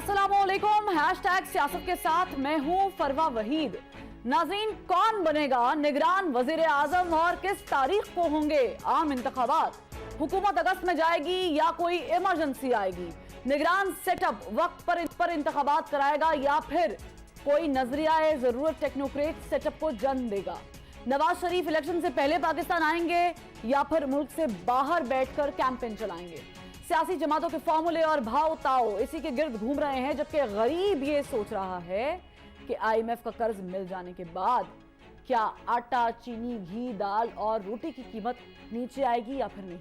अस्सलामुअलैकुम, हैशटैग सियासत के साथ मैं हूं फरवा वहीद। नाज़रीन, कौन बनेगा निगरान वजीर आजम और किस तारीख को होंगे आम इंतखाबात? हुकूमत अगस्त में जाएगी या कोई इमरजेंसी आएगी? निगरान सेटअप वक्त पर इंतखाबात कराएगा या फिर कोई नजरिया जरूरत टेक्नोक्रेट सेटअप को जन्म देगा? नवाज शरीफ इलेक्शन से पहले पाकिस्तान आएंगे या फिर मुल्क से बाहर बैठकर कैंपेन चलाएंगे? सियासी जमातों के फॉर्मूले और भाव ताओ इसी के गिर्द घूम रहे हैं, जबकि गरीब ये सोच रहा है कि आईएमएफ का कर्ज मिल जाने के बाद क्या आटा, चीनी, घी, दाल और रोटी की कीमत नीचे आएगी या फिर नहीं?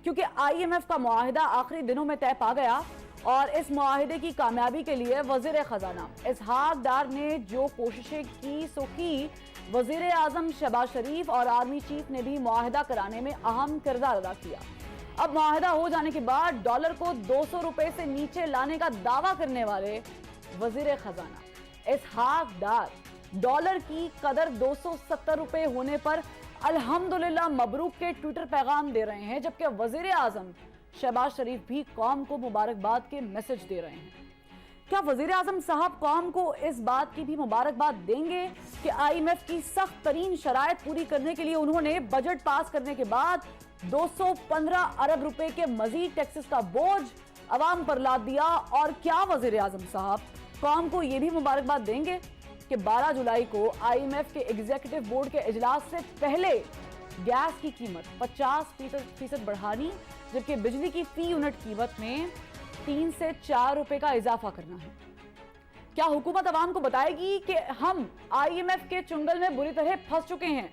क्योंकि आईएमएफ का मुआहिदा आखिरी दिनों में तय पा गया और इस मुआहिदे की कामयाबी के लिए वजीर खजाना इसहाक डार ने जो कोशिशें की सो की। वजीर आजम शहबाज शरीफ और आर्मी चीफ ने भी मुआहिदा कराने में अहम किरदार अदा किया। अब मुआहिदा हो जाने के बाद डॉलर को 200 रुपए से नीचे लाने का दावा करने वाले वजीर खजाना इसहाक डार डॉलर की कदर 270 रुपए होने पर अल्हम्दुलिल्लाह मबरूक के ट्विटर पैगाम दे रहे हैं, जबकि वजीर आजम शहबाज शरीफ भी कौम को मुबारकबाद के मैसेज दे रहे हैं। क्या वजीर आजम साहब कौम को इस बात की भी मुबारकबाद देंगे कि आईएमएफ की सख्त तरीन शराइत पूरी करने के लिए उन्होंने बजट पास करने के बाद 215 अरब रुपए के मजीद टैक्सेस का बोझ अवाम पर लाद दिया? और क्या वजीर आजम साहब कौम को यह भी मुबारकबाद देंगे कि 12 जुलाई को आईएमएफ के एग्जीक्यूटिव बोर्ड के इजलास से पहले गैस की कीमत 50% बढ़ानी, जबकि बिजली की फी यूनिट कीमत में 3 से 4 रुपए का इजाफा करना है? क्या हुकूमत अवाम को बताएगी कि हम आईएमएफ के चुंगल में बुरी तरह फंस चुके हैं?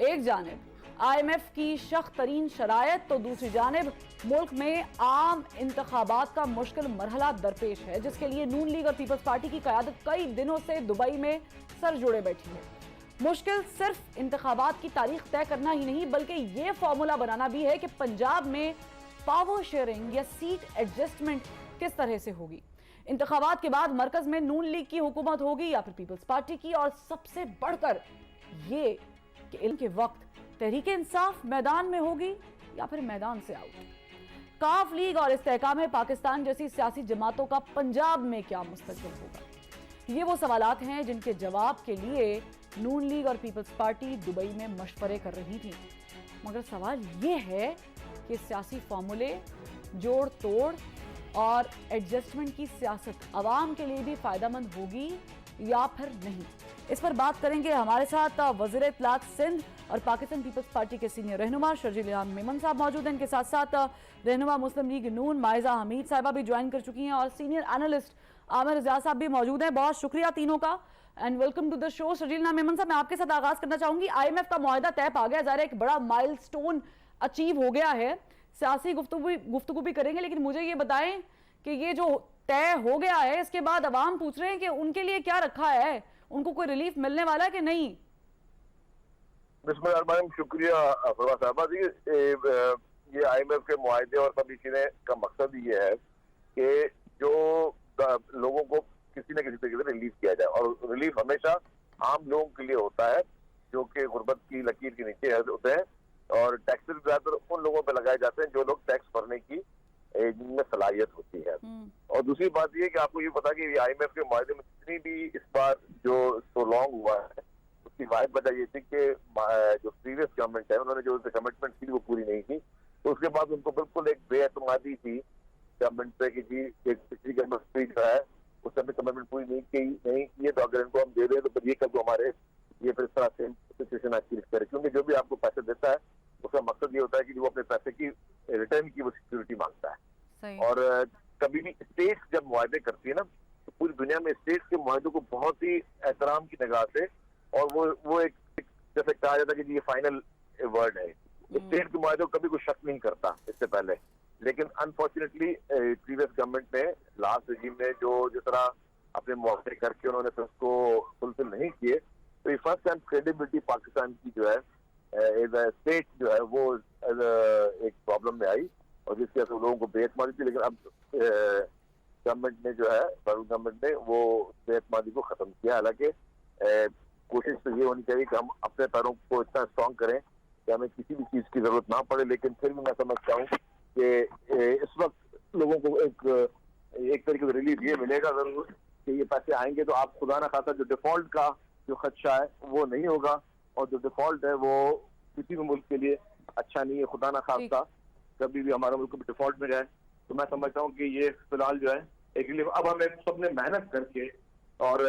एक जानिब आईएमएफ की सख्त तरीन शरायत तो दूसरी जानिब मुल्क में आम इंतखाबात का मुश्किल मरहला दरपेश है, जिसके लिए नून लीग और पीपल्स पार्टी की क़यादत कई दिनों से दुबई में सर जोड़े बैठी है। मुश्किल सिर्फ इंतखाबात की तारीख तय करना ही नहीं, बल्कि ये फॉर्मूला बनाना भी है कि पंजाब में पावर शेयरिंग या सीट एडजस्टमेंट किस तरह से होगी। इंतखाबात के बाद मरकज में नून लीग की हुकूमत होगी या फिर पीपल्स पार्टी की, और सबसे बढ़कर ये कि इनके वक्त तहरीक इंसाफ मैदान में होगी या फिर मैदान से आउट। काफ लीग और इस्तेहकाम पाकिस्तान जैसी सियासी जमातों का पंजाब में क्या मुस्तकबिल होगा? ये वो सवालात हैं जिनके जवाब के लिए नून लीग और पीपल्स पार्टी दुबई में मशवरे कर रही थी। मगर सवाल ये है कि सियासी फॉर्मूले, जोड़ तोड़ और एडजस्टमेंट की सियासत अवाम के लिए भी फायदेमंद होगी या फिर नहीं? इस पर बात करेंगे। हमारे साथ वज़ीर इत्तलात सिंध और पाकिस्तान पीपल्स पार्टी के सीनियर रहनुमा शर्जील इल्हाम मेमन साहब मौजूद हैं। इनके साथ साथ रहनुमा मुस्लिम लीग नून माइजा हमीद साहिबा भी ज्वाइन कर चुकी हैं और सीनियर एनालिस्ट आमिर रज़ा साहब भी मौजूद हैं। बहुत शुक्रिया तीनों का and welcome to the show. Sharjeel Ilham Memon साहब, मैं आपके साथ आगाज करना चाहूंगी। आईएमएफ का मुआहिदा तय पा गया, ज़ाहिर है एक बड़ा माइलस्टोन अचीव हो गया है। सियासी गुफ्तगू भी करेंगे, लेकिन मुझे ये बताएं कि ये जो तय हो गया है इसके बाद अवाम पूछ रहे हैं कि उनके लिए क्या रखा है, उनको कोई रिलीफ मिलने वाला है कि नहीं? बिस्मिल्लाह, शुक्रिया फरवा साहबा जी। ये आईएमएफ के मुआहिदे और सभी चीजें का मकसद ये है कि जो लोगों को किसी न किसी तरीके से रिलीफ किया जाए, और रिलीफ हमेशा आम लोगों के लिए होता है जो कि गुर्बत की लकीर के नीचे होते हैं, और टैक्सेस ज्यादातर उन लोगों पर लगाए जाते हैं जो लोग टैक्स भरने की जिनमें सलाहियत होती है। और दूसरी बात यह कि आपको ये पता कि आईएमएफ के मुआहिदे में जितनी भी इस बार जो प्रोलॉन्ग हुआ है उसकी वाहिद वजह ये थी कि जो प्रीवियस गवर्नमेंट है उन्होंने जो कमिटमेंट थी वो पूरी नहीं की, तो उसके बाद उनको बिल्कुल एक बेएतमादी थी गवर्नमेंट पे कि जी एक पिछली गवर्नमेंट जो है उस समय कमिटमेंट पूरी नहीं की है, तो अगर इनको हम दे दें तो फिर ये कब हमारे ये फिर इस तरह से सिचुएशन एक्टिव करे, क्योंकि जो भी आपको पैसे देता है उसका मकसद ये होता है कि वो अपने पैसे की रिटर्न की वो सिक्योरिटी मांगता है। और कभी भी स्टेट्स जब मुआहदे करती है ना, तो पूरी दुनिया में स्टेट्स के मुआहदों को बहुत ही एहतराम की निगाह से, और वो एक जैसे कहा जाता है कि ये फाइनल वर्ड है, स्टेट के मुआहदों को कभी कोई शक नहीं करता इससे पहले। लेकिन अनफॉर्चुनेटली प्रीवियस गवर्नमेंट ने लास्ट रेजिम ने जो जिस तरह अपने मुआहदे करके उन्होंने फिर उसको फुलफिल नहीं किए, तो ये फर्स्ट टाइम क्रेडिबिलिटी पाकिस्तान की जो है एज अ स्टेट जो है वो एक प्रॉब्लम में आई, और जिसकी वजह से लोगों को बेएतमादी थी। लेकिन अब गवर्नमेंट ने जो है फederal गवर्नमेंट ने वो बेएतमादी को खत्म किया। हालांकि कोशिश तो ये होनी चाहिए कि हम अपने पैरों को इतना स्ट्रॉन्ग करें कि हमें किसी भी चीज की जरूरत ना पड़े, लेकिन फिर भी मैं समझता हूँ कि इस वक्त लोगों को एक ایک طریقے سے ریلیف یہ ملے گا ضرور کہ یہ پیسے آئیں گے تو آپ خدا نہ خاصا جو ڈیفالٹ کا جو خدشہ ہے وہ نہیں ہوگا, اور جو ڈیفالٹ ہے وہ کسی بھی ملک کے لیے اچھا نہیں ہے. خدا نہ خاصا کبھی بھی ہمارا ملک ڈیفالٹ میں جائے تو میں سمجھتا ہوں کہ یہ فی الحال جو ہے ایک ریلیف. اب ہمیں سب نے محنت کر کے اور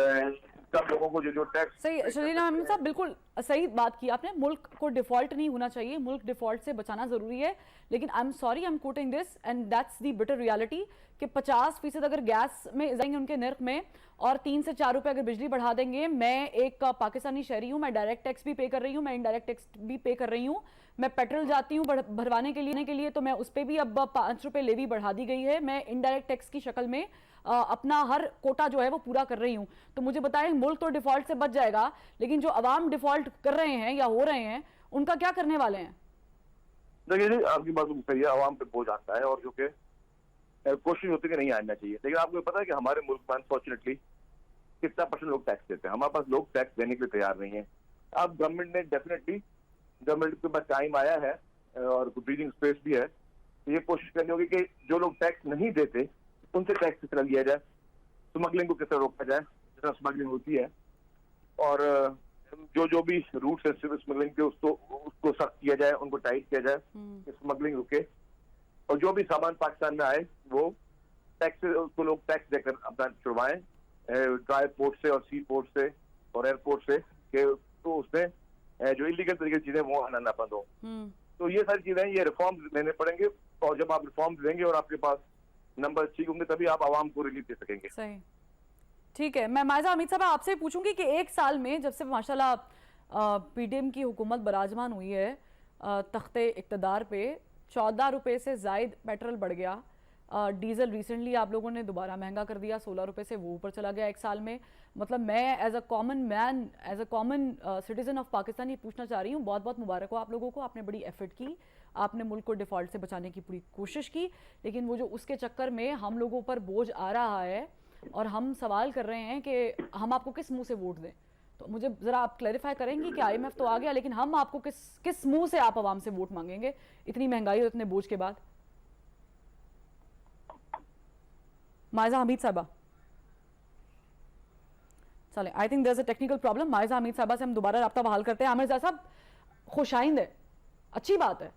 سب لوگوں کو جو ٹیکس صحیح شرجیل احمد صاحب بالکل صحیح بات کی آپ نے. ملک کو ڈیفالٹ نہیں ہونا چاہیے, ملک ڈیفالٹ سے بچانا ضروری ہے, لیکن I'm sorry I'm quoting this and that's the bitter reality کہ 50% اگر گیس میں اضافہ گے ان کے نرخ میں اور 3 سے 4 روپے اگر بجلی بڑھا دیں گے. میں ایک پاکستانی شہری ہوں, میں ڈائریکٹ ٹیکس بھی پے کر رہی ہوں, میں انڈائریکٹ ٹیکس بھی پے کر رہی ہوں. میں پیٹرول جاتی ہوں بھروانے کے لیے تو میں اس پہ بھی اب 5 روپے لیوی بڑھا دی گئی ہے. میں انڈائریکٹ ٹیکس کی شکل میں اپنا ہر کوٹا جو ہے وہ پورا کر رہی ہوں. تو مجھے بتائیں ملک تو ڈیفالٹ سے بچ جائے گا, لیکن جو عوام ڈیفالٹ کر رہے ہیں یا ہو رہے ہیں ان کا کیا کرنے والے ہیں؟ دیکھیے جی آپ کی بات صحیح ہے, عوام پہ بوجھ آتا ہے اور جو کہ کوشش ہوتی ہے کہ نہیں آنا چاہیے. لیکن آپ کو پتا ہے کہ ہمارے ملک میں انفارچونیٹلی کتنا % لوگ ٹیکس دیتے ہیں. ہمارے پاس لوگ ٹیکس دینے کے لیے تیار نہیں ہیں. اب گورنمنٹ نے ڈیفینیٹلی گورنمنٹ کے پاس ٹائم آیا ہے اور بریدنگ اسپیس بھی ہے, یہ کوشش کرنی ہوگی کہ جو لوگ ٹیکس نہیں دیتے ان سے ٹیکس کس طرح لیا جائے, اسمگلنگ کو کس طرح روکا جائے جس طرح اسمگلنگ ہوتی ہے, اور جو بھی روٹس ہیں اسمگلنگ کے اس کو سخت کیا جائے, ان کو ٹائٹ کیا جائے, اسمگلنگ رکے, اور جو بھی سامان پاکستان میں آئے وہ ٹیکس اس کو لوگ ٹیکس دے کر اپنا چھڑوائیں ڈرائی پورٹ سے اور سی پورٹ سے اور ایئرپورٹ سے, کہ تو اس میں جو انلیگل طریقے کی چیزیں وہ آنا نہ بند ہو. تو یہ ساری چیزیں یہ ریفارمز لینے پڑیں گے, اور جب آپ ریفارمز دیں گے اور آپ کے پاس نمبر ٹھیک ہوں گے تبھی آپ عوام کو ریلیف دے سکیں گے. صحیح, ٹھیک ہے. میں مائزہ حمید صاحب آپ سے پوچھوں گی کہ ایک سال میں جب سے ماشاءاللہ پی ڈی ایم کی حکومت براجمان ہوئی ہے تخت اقتدار پہ, 14 روپے سے زائد پیٹرول بڑھ گیا, ڈیزل ریسنٹلی آپ لوگوں نے دوبارہ مہنگا کر دیا, 16 روپے سے وہ اوپر چلا گیا ایک سال میں. مطلب میں as a common man, as a common citizen of Pakistan یہ پوچھنا چاہ رہی ہوں, بہت بہت مبارک ہو آپ لوگوں کو, آپ نے بڑی ایفرٹ کی, آپ نے ملک کو ڈیفالٹ سے بچانے کی پوری کوشش کی, لیکن وہ جو اس کے چکر میں ہم لوگوں پر بوجھ آ رہا ہے اور ہم سوال کر رہے ہیں کہ ہم آپ کو کس منہ سے ووٹ دیں. تو مجھے ذرا آپ کلیریفائی کریں گی کہ آئی ایم ایف تو آ گیا, لیکن ہم آپ کو کس منہ سے آپ عوام سے ووٹ مانگیں گے اتنی مہنگائی اور اتنے بوجھ کے بعد؟ مائزہ حمید صاحبہ, چلیں I think there is a technical problem. Maiza Hameed صاحبہ سے ہم دوبارہ رابطہ بحال کرتے ہیں. عامر زاہد صاحب خوش آئند ہے, اچھی بات ہے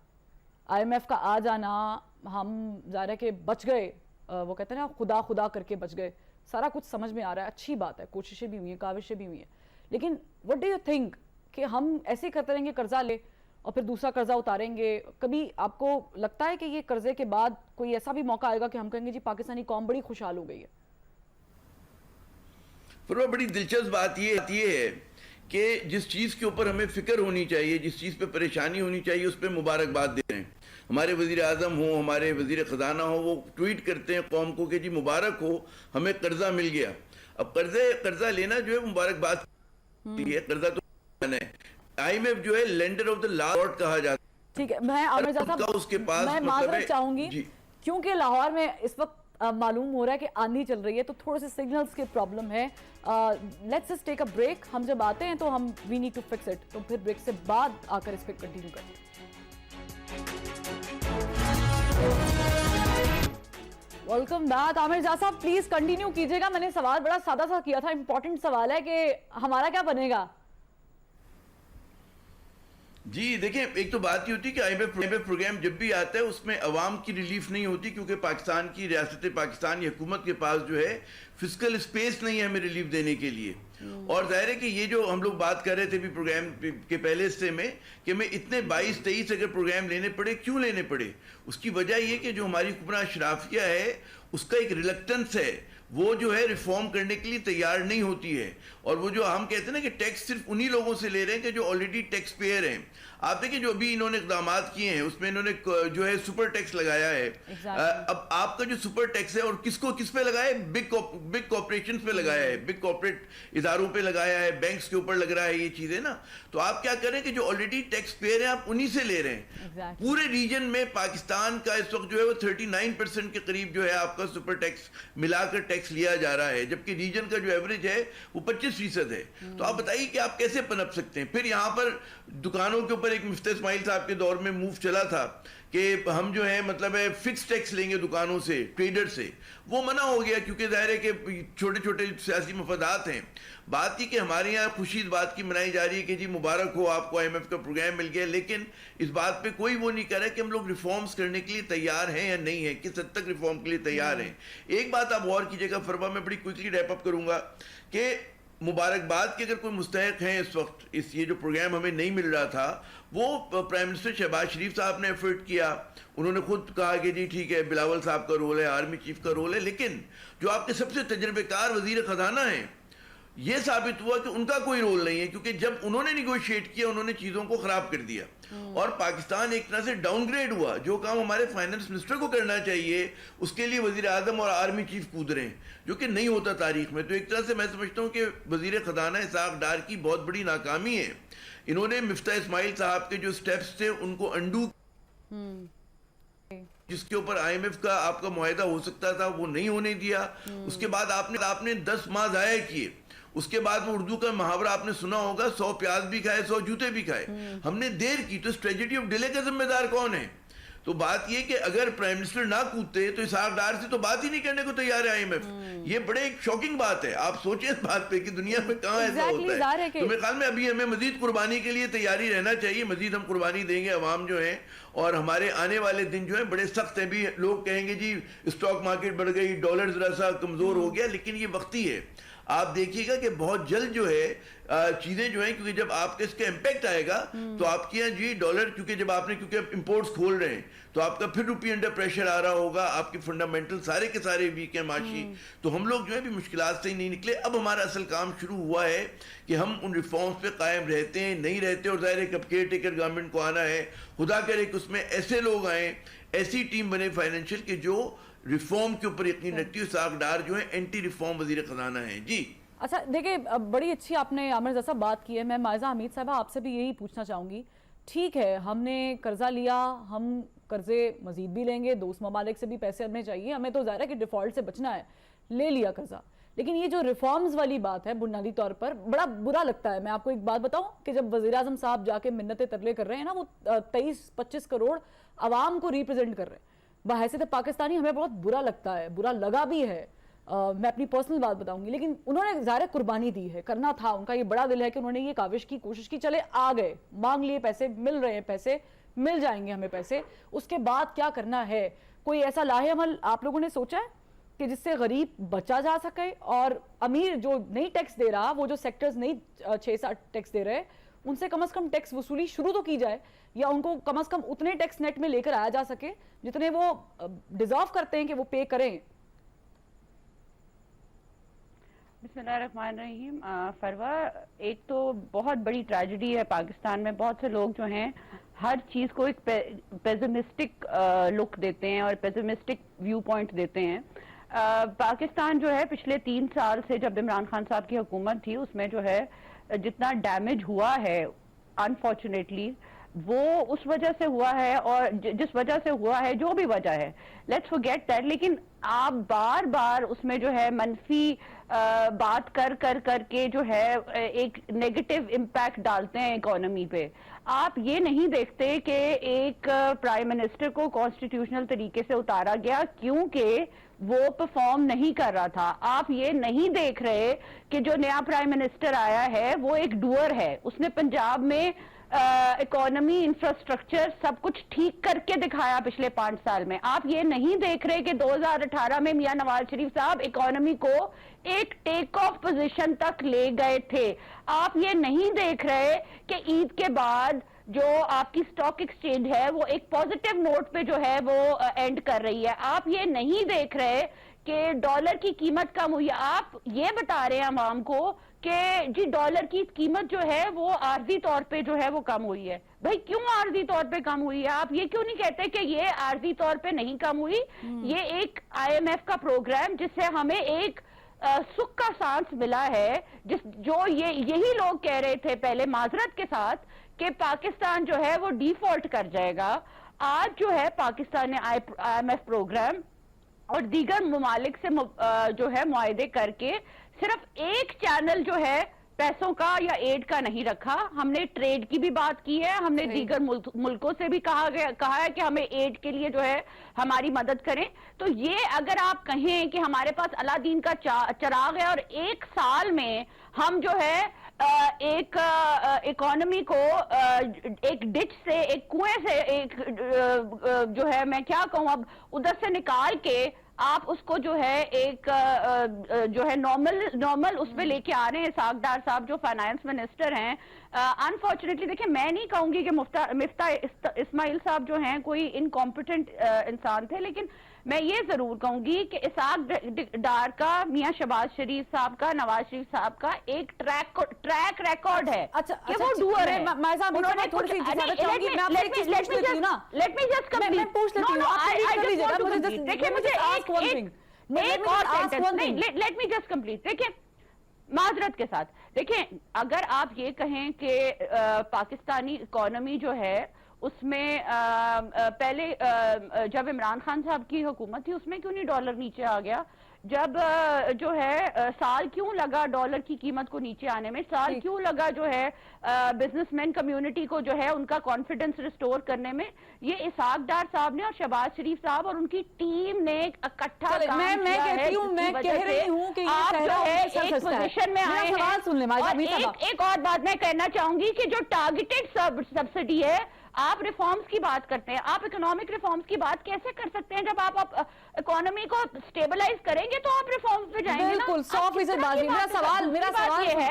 آئی ایم ایف کا آ جانا, ہم ظاہر ہے کہ بچ گئے, وہ کہتے ہیں نا خدا کر کے بچ گئے, سارا کچھ سمجھ میں آ رہا ہے, اچھی بات ہے, کوششیں بھی ہوئی ہیں, کاوشیں بھی ہوئی ہیں, لیکن وٹ ڈو یو تھنک کہ ہم ایسے کرتے رہیں گے قرضہ لے اور پھر دوسرا قرضہ اتاریں گے؟ کبھی آپ کو لگتا ہے کہ یہ قرضے کے بعد کوئی ایسا بھی موقع آئے گا کہ ہم کہیں گے جی پاکستانی قوم بڑی خوشحال ہو گئی ہے؟ پر بڑی دلچسپ بات یہ ہے کہ جس چیز کے اوپر ہمیں فکر ہونی چاہیے, جس چیز پہ پریشانی ہونی چاہیے, اس پہ مبارکباد دے رہے ہیں. ہمارے وزیر اعظم ہوں, ہمارے وزیر خزانہ ہوں, وہ ٹویٹ کرتے ہیں قوم کو کہ جی مبارک ہو ہمیں قرضہ مل گیا. اب قرضہ لینا جو ہے مبارکباد ہے, قرضہ تو ہے. آئی ایم ایف جو ہے لینڈر آف دا لاسٹ کہا جاتا ہے. ٹھیک ہے, میں عامر زاہد صاحب میں معذرت چاہوں گی کیونکہ لاہور میں اس وقت معلوم ہو رہا ہے کہ آندھی چل رہی ہے تو تھوڑے سے سگنلز کی پرابلم ہے. Let's just take a break. ہم جب آتے ہیں تو ہم we need to fix it, تو پھر بریک سے بعد آ کر اس پہ کنٹینیو کرتے ہیں. Welcome back. عامر زاہد صاحب پلیز کنٹینیو کیجیے گا. میں نے سوال بڑا سادہ سا کیا تھا, امپورٹنٹ سوال ہے کہ ہمارا کیا بنے گا؟ جی دیکھیں, ایک تو بات یہ ہوتی ہے کہ آئی ایم ایف پروگرام جب بھی آتا ہے اس میں عوام کی ریلیف نہیں ہوتی, کیونکہ پاکستان کی ریاست پاکستان کی حکومت کے پاس جو ہے فزیکل اسپیس نہیں ہے ہمیں ریلیف دینے کے لیے. اور ظاہر ہے کہ یہ جو ہم لوگ بات کر رہے تھے بھی پروگرام کے پہلے حصے میں کہ ہمیں اتنے 22-23 اگر پروگرام لینے پڑے, کیوں لینے پڑے؟ اس کی وجہ یہ کہ جو ہماری حکمراں اشرافیہ ہے اس کا ایک ریلکٹنس ہے, وہ جو ہے ریفارم کرنے کے لیے تیار نہیں ہوتی ہے. اور وہ جو ہم کہتے ہیں نا کہ ٹیکس صرف انہی لوگوں سے لے رہے ہیں کہ جو آلریڈی ٹیکس پیئر ہیں. آپ دیکھیں جو ابھی انہوں نے اقدامات کیے ہیں اس میں انہوں نے جو ہے سپر ٹیکس لگایا ہے. اب آپ کا جو سپر ٹیکس ہے اور کس پہ لگایا ہے؟ بگ کارپوریشنز پہ لگایا ہے, بگ کارپوریٹ اداروں پہ لگایا ہے, بینکس کے اوپر لگ رہا ہے یہ چیزیں نا. تو آپ کیا کریں کہ جو آلریڈی ٹیکس پیئر ہیں آپ انہی سے لے رہے ہیں. پورے ریجن میں پاکستان کا اس وقت جو ہے وہ 39% کے قریب جو ہے آپ کا سپر ٹیکس ملا کر ٹیکس لیا جا رہا ہے, جبکہ ریجن کا جو ایوریج ہے وہ 25% ہے. تو آپ بتائیے کہ آپ کیسے پنپ سکتے ہیں؟ پھر یہاں پر دکانوں کے اوپر ایک مفتی اسماعیل صاحب کے دور میں موو چلا تھا کہ ہم جو ہے مطلب ہے فکس ٹیکس لیں گے دکانوں سے, ٹریڈر سے, وہ منع ہو گیا کیونکہ ظاہر ہے کہ چھوٹے چھوٹے سیاسی مفادات ہیں. بات یہ کہ ہمارے یہاں خوشی اس بات کی منائی جا رہی ہے کہ جی مبارک ہو آپ کو IMF کا پروگرام مل گیا, لیکن اس بات پہ کوئی وہ نہیں کر رہا کہ ہم لوگ ریفارمز کرنے کے لیے تیار ہیں یا نہیں ہیں, کس حد تک ریفارم کے لیے تیار ہیں. ایک بات آپ غور کیجیے گا فروا, میں بڑی کوئکلی ریپ اپ کروں گا کہ مبارکباد کے اگر کوئی مستحق ہیں اس وقت, اس یہ جو پروگرام ہمیں نہیں مل رہا تھا, وہ پرائم منسٹر شہباز شریف صاحب نے ایفرٹ کیا. انہوں نے خود کہا کہ جی ٹھیک ہے بلاول صاحب کا رول ہے, آرمی چیف کا رول ہے, لیکن جو آپ کے سب سے تجربے کار وزیر خزانہ ہیں, یہ ثابت ہوا کہ ان کا کوئی رول نہیں ہے, کیونکہ جب انہوں نے نیگوشیٹ کیا انہوں نے چیزوں کو خراب کر دیا اور پاکستان ایک طرح سے ڈاؤن گریڈ ہوا. جو کام ہمارے فائنانس منسٹر کو کرنا چاہیے اس کے لیے وزیر اعظم اور آرمی چیف کود رہے ہیں, جو کہ نہیں ہوتا تاریخ میں. تو ایک طرح سے میں سمجھتا ہوں کہ وزیر خزانہ اسحاق ڈار کی بہت بڑی ناکامی ہے. انہوں نے مفتاح اسماعیل صاحب کے جو سٹیپس تھے ان کو انڈو, جس کے اوپر IMF کا آپ کا معاہدہ ہو سکتا تھا وہ نہیں ہونے دیا. اس کے بعد آپ نے 10 ماہ ضائع کیے. اس کے بعد وہ اردو کا محاورہ آپ نے سنا ہوگا, 100 پیاز بھی کھائے 100 جوتے بھی کھائے. ہم نے دیر کی تو اس ٹریجڈی آف ڈیلے کا ذمہ دار کون ہے؟ تو بات یہ کہ اگر پرائم منسٹر نہ کودتے تو اسحاق ڈار سے تو بات ہی نہیں کرنے کو تیار ہے IMF. یہ بڑے ایک شوکنگ بات ہے. آپ سوچیں اس بات پہ کہ دنیا میں کہاں ایسا ہوتا ہے. تو میرے خیال میں ابھی ہمیں مزید قربانی کے لیے تیاری رہنا چاہیے. مزید ہم قربانی دیں گے, عوام جو ہیں, اور ہمارے آنے والے دن جو ہیں بڑے سخت ہیں. بھی لوگ کہیں گے جی اسٹاک مارکیٹ بڑھ گئی, ڈالر ذرا سا کمزور ہو گیا, لیکن یہ وقتی ہے. آپ دیکھیے گا کہ بہت جلد جو ہے چیزیں جو ہیں, کیونکہ جب آپ کا اس کا امپیکٹ آئے گا تو آپ کے یہاں جی ڈالر, کیونکہ جب آپ نے کیونکہ امپورٹس کھول رہے ہیں تو آپ کا پھر روپی انڈر پریشر آ رہا ہوگا, آپ کے فنڈامنٹل سارے کے سارے ویک ہیں معاشی. تو ہم لوگ جو ہے بھی مشکلات سے ہی نہیں نکلے. اب ہمارا اصل کام شروع ہوا ہے کہ ہم ان ریفارمز پہ قائم رہتے ہیں نہیں رہتے, اور ظاہر ہے کہ کیئر ٹیکر گورنمنٹ کو آنا ہے. خدا کرے کہ اس میں ایسے لوگ آئیں, ایسی ٹیم بنے فائنینشیل کہ جو ریفارم کے اوپر یقین رکھتی ہے. اسحاق ڈار جو ہیں اینٹی ریفارم وزیر خزانہ ہیں. جی اچھا دیکھیں, بڑی اچھی آپ نے عامر رضا صاحب بات کی ہے. میں مائزہ حمید صاحبہ آپ سے بھی یہی پوچھنا چاہوں گی, ٹھیک ہے ہم نے قرضہ لیا, ہم قرضے مزید بھی لیں گے, دوست ممالک سے بھی پیسے ہمیں چاہیے, ہمیں تو ظاہر ہے کہ ڈیفالٹ سے بچنا ہے, لے لیا قرضہ. لیکن یہ جو ریفارمز والی بات ہے بنیادی طور پر بڑا برا لگتا ہے. میں آپ کو ایک بات بتاؤں کہ جب وزیر اعظم صاحب جا کے منتیں ترلے کر رہے ہیں نا, وہ 23-25 کروڑ عوام کو ریپرزینٹ کر رہے ہیں, بحیثیت پاکستانی ہمیں بہت برا لگتا ہے, برا لگا بھی ہے. میں اپنی پرسنل بات بتاؤں گی, لیکن انہوں نے ظاہر قربانی دی ہے, کرنا تھا, ان کا یہ بڑا دل ہے کہ انہوں نے یہ کاوش کی, کوشش کی, چلے آ گئے, مانگ لیے, پیسے مل رہے ہیں, پیسے مل جائیں گے ہمیں پیسے. اس کے بعد کیا کرنا ہے؟ کوئی ایسا لاہے عمل آپ لوگوں نے سوچا ہے کہ جس سے غریب بچا جا سکے, اور امیر جو نہیں ٹیکس دے رہا, وہ جو سیکٹرز نہیں 6-7 ٹیکس دے رہے, ان سے کم از کم ٹیکس وصولی شروع تو کی جائے, یا ان کو کم از کم اتنے ٹیکس نیٹ میں لے کر آیا جا سکے جتنے وہ ڈیزرو کرتے ہیں کہ وہ پے کریں. بسم اللہ الرحمن الرحیم. فروا, ایک تو بہت بڑی ٹریجڈی ہے پاکستان میں. بہت سے لوگ جو ہیں ہر چیز کو ایک پیسمسٹک لک دیتے ہیں اور پیسمسٹک ویو پوائنٹ دیتے ہیں. پاکستان جو ہے پچھلے 3 سال سے جب عمران خان صاحب کی حکومت تھی, اس میں جو ہے جتنا ڈیمیج ہوا ہے انفارچونیٹلی وہ اس وجہ سے ہوا ہے, اور جس وجہ سے ہوا ہے جو بھی وجہ ہے, لیٹس فورگیٹ دیٹ. لیکن آپ بار بار اس میں جو ہے منفی بات کر کے جو ہے ایک نیگیٹو امپیکٹ ڈالتے ہیں اکانومی پہ. آپ یہ نہیں دیکھتے کہ ایک پرائم منسٹر کو کانسٹیٹیوشنل طریقے سے اتارا گیا کیونکہ وہ پرفارم نہیں کر رہا تھا. آپ یہ نہیں دیکھ رہے کہ جو نیا پرائم منسٹر آیا ہے وہ ایک ڈوئر ہے. اس نے پنجاب میں اکانومی, انفراسٹرکچر سب کچھ ٹھیک کر کے دکھایا پچھلے 5 سال میں. آپ یہ نہیں دیکھ رہے کہ 2018 میں میاں نواز شریف صاحب اکانومی کو ایک ٹیک آف پوزیشن تک لے گئے تھے. آپ یہ نہیں دیکھ رہے کہ عید کے بعد جو آپ کی سٹاک ایکسچینج ہے وہ ایک پازیٹیو نوٹ پہ جو ہے وہ اینڈ کر رہی ہے. آپ یہ نہیں دیکھ رہے کہ ڈالر کی قیمت کم ہوئی ہے. آپ یہ بتا رہے ہیں عوام کو کہ جی ڈالر کی قیمت جو ہے وہ عارضی طور پہ جو ہے وہ کم ہوئی ہے. بھائی کیوں عارضی طور پہ کم ہوئی ہے؟ آپ یہ کیوں نہیں کہتے کہ یہ عارضی طور پہ نہیں کم ہوئی, یہ ایک IMF کا پروگرام جس سے ہمیں ایک سکھ کا سانس ملا ہے, جو یہی لوگ کہہ رہے تھے پہلے معذرت کے ساتھ کہ پاکستان جو ہے وہ ڈیفالٹ کر جائے گا. آج جو ہے پاکستان نے IMF پروگرام اور دیگر ممالک سے جو ہے معاہدے کر کے صرف ایک چینل جو ہے پیسوں کا یا ایڈ کا نہیں رکھا. ہم نے ٹریڈ کی بھی بات کی ہے, ہم نے دیگر ملکوں سے بھی کہا ہے کہ ہمیں ایڈ کے لیے جو ہے ہماری مدد کریں. تو یہ اگر آپ کہیں کہ ہمارے پاس الادین کا چراغ ہے اور 1 سال میں ہم جو ہے ایک اکانومی کو ایک ڈچ سے, ایک کنویں سے, ایک جو ہے میں کیا کہوں اب ادھر سے نکال کے آپ اس کو جو ہے ایک جو ہے نارمل اس پہ لے کے آ رہے ہیں اسحاق ڈار صاحب جو فائنانس منسٹر ہیں. انفارچونیٹلی دیکھیں میں نہیں کہوں گی کہ مفتاح اسماعیل صاحب جو ہیں کوئی انکمپیٹنٹ انسان تھے, لیکن میں یہ ضرور کہوں گی کہ اسحاق ڈار کا, میاں شہباز شریف صاحب کا, نواز شریف صاحب کا ایک ٹریک ریکارڈ ہے کہ وہ ڈوئر ہیں. دیکھیں معذرت کے ساتھ, دیکھیں اگر آپ یہ کہیں کہ پاکستانی اکانومی جو ہے اس میں پہلے جب عمران خان صاحب کی حکومت تھی اس میں کیوں نہیں ڈالر نیچے آ گیا, جب جو ہے سال کیوں لگا ڈالر کی قیمت کو نیچے آنے میں, سال کیوں لگا جو ہے بزنس مین کمیونٹی کو جو ہے ان کا کانفیڈنس ریسٹور کرنے میں, یہ اسحاق ڈار صاحب نے اور شہباز شریف صاحب اور ان کی ٹیم نے اکٹھا کام کیا ہے, میں کہہ رہی ہوں کہ آپ جو ہے ایک پوزیشن میں آئے ہیں. اور ایک اور بات میں کہنا چاہوں گی کہ جو ٹارگیٹڈ سبسڈی ہے, آپ ریفارمز کی بات کرتے ہیں, آپ اکنامک ریفارمز کی بات کیسے کر سکتے ہیں جب آپ اکانومی کو سٹیبلائز کریں گے تو آپ ریفارمز پہ جائیں گے. بالکل 100% بات.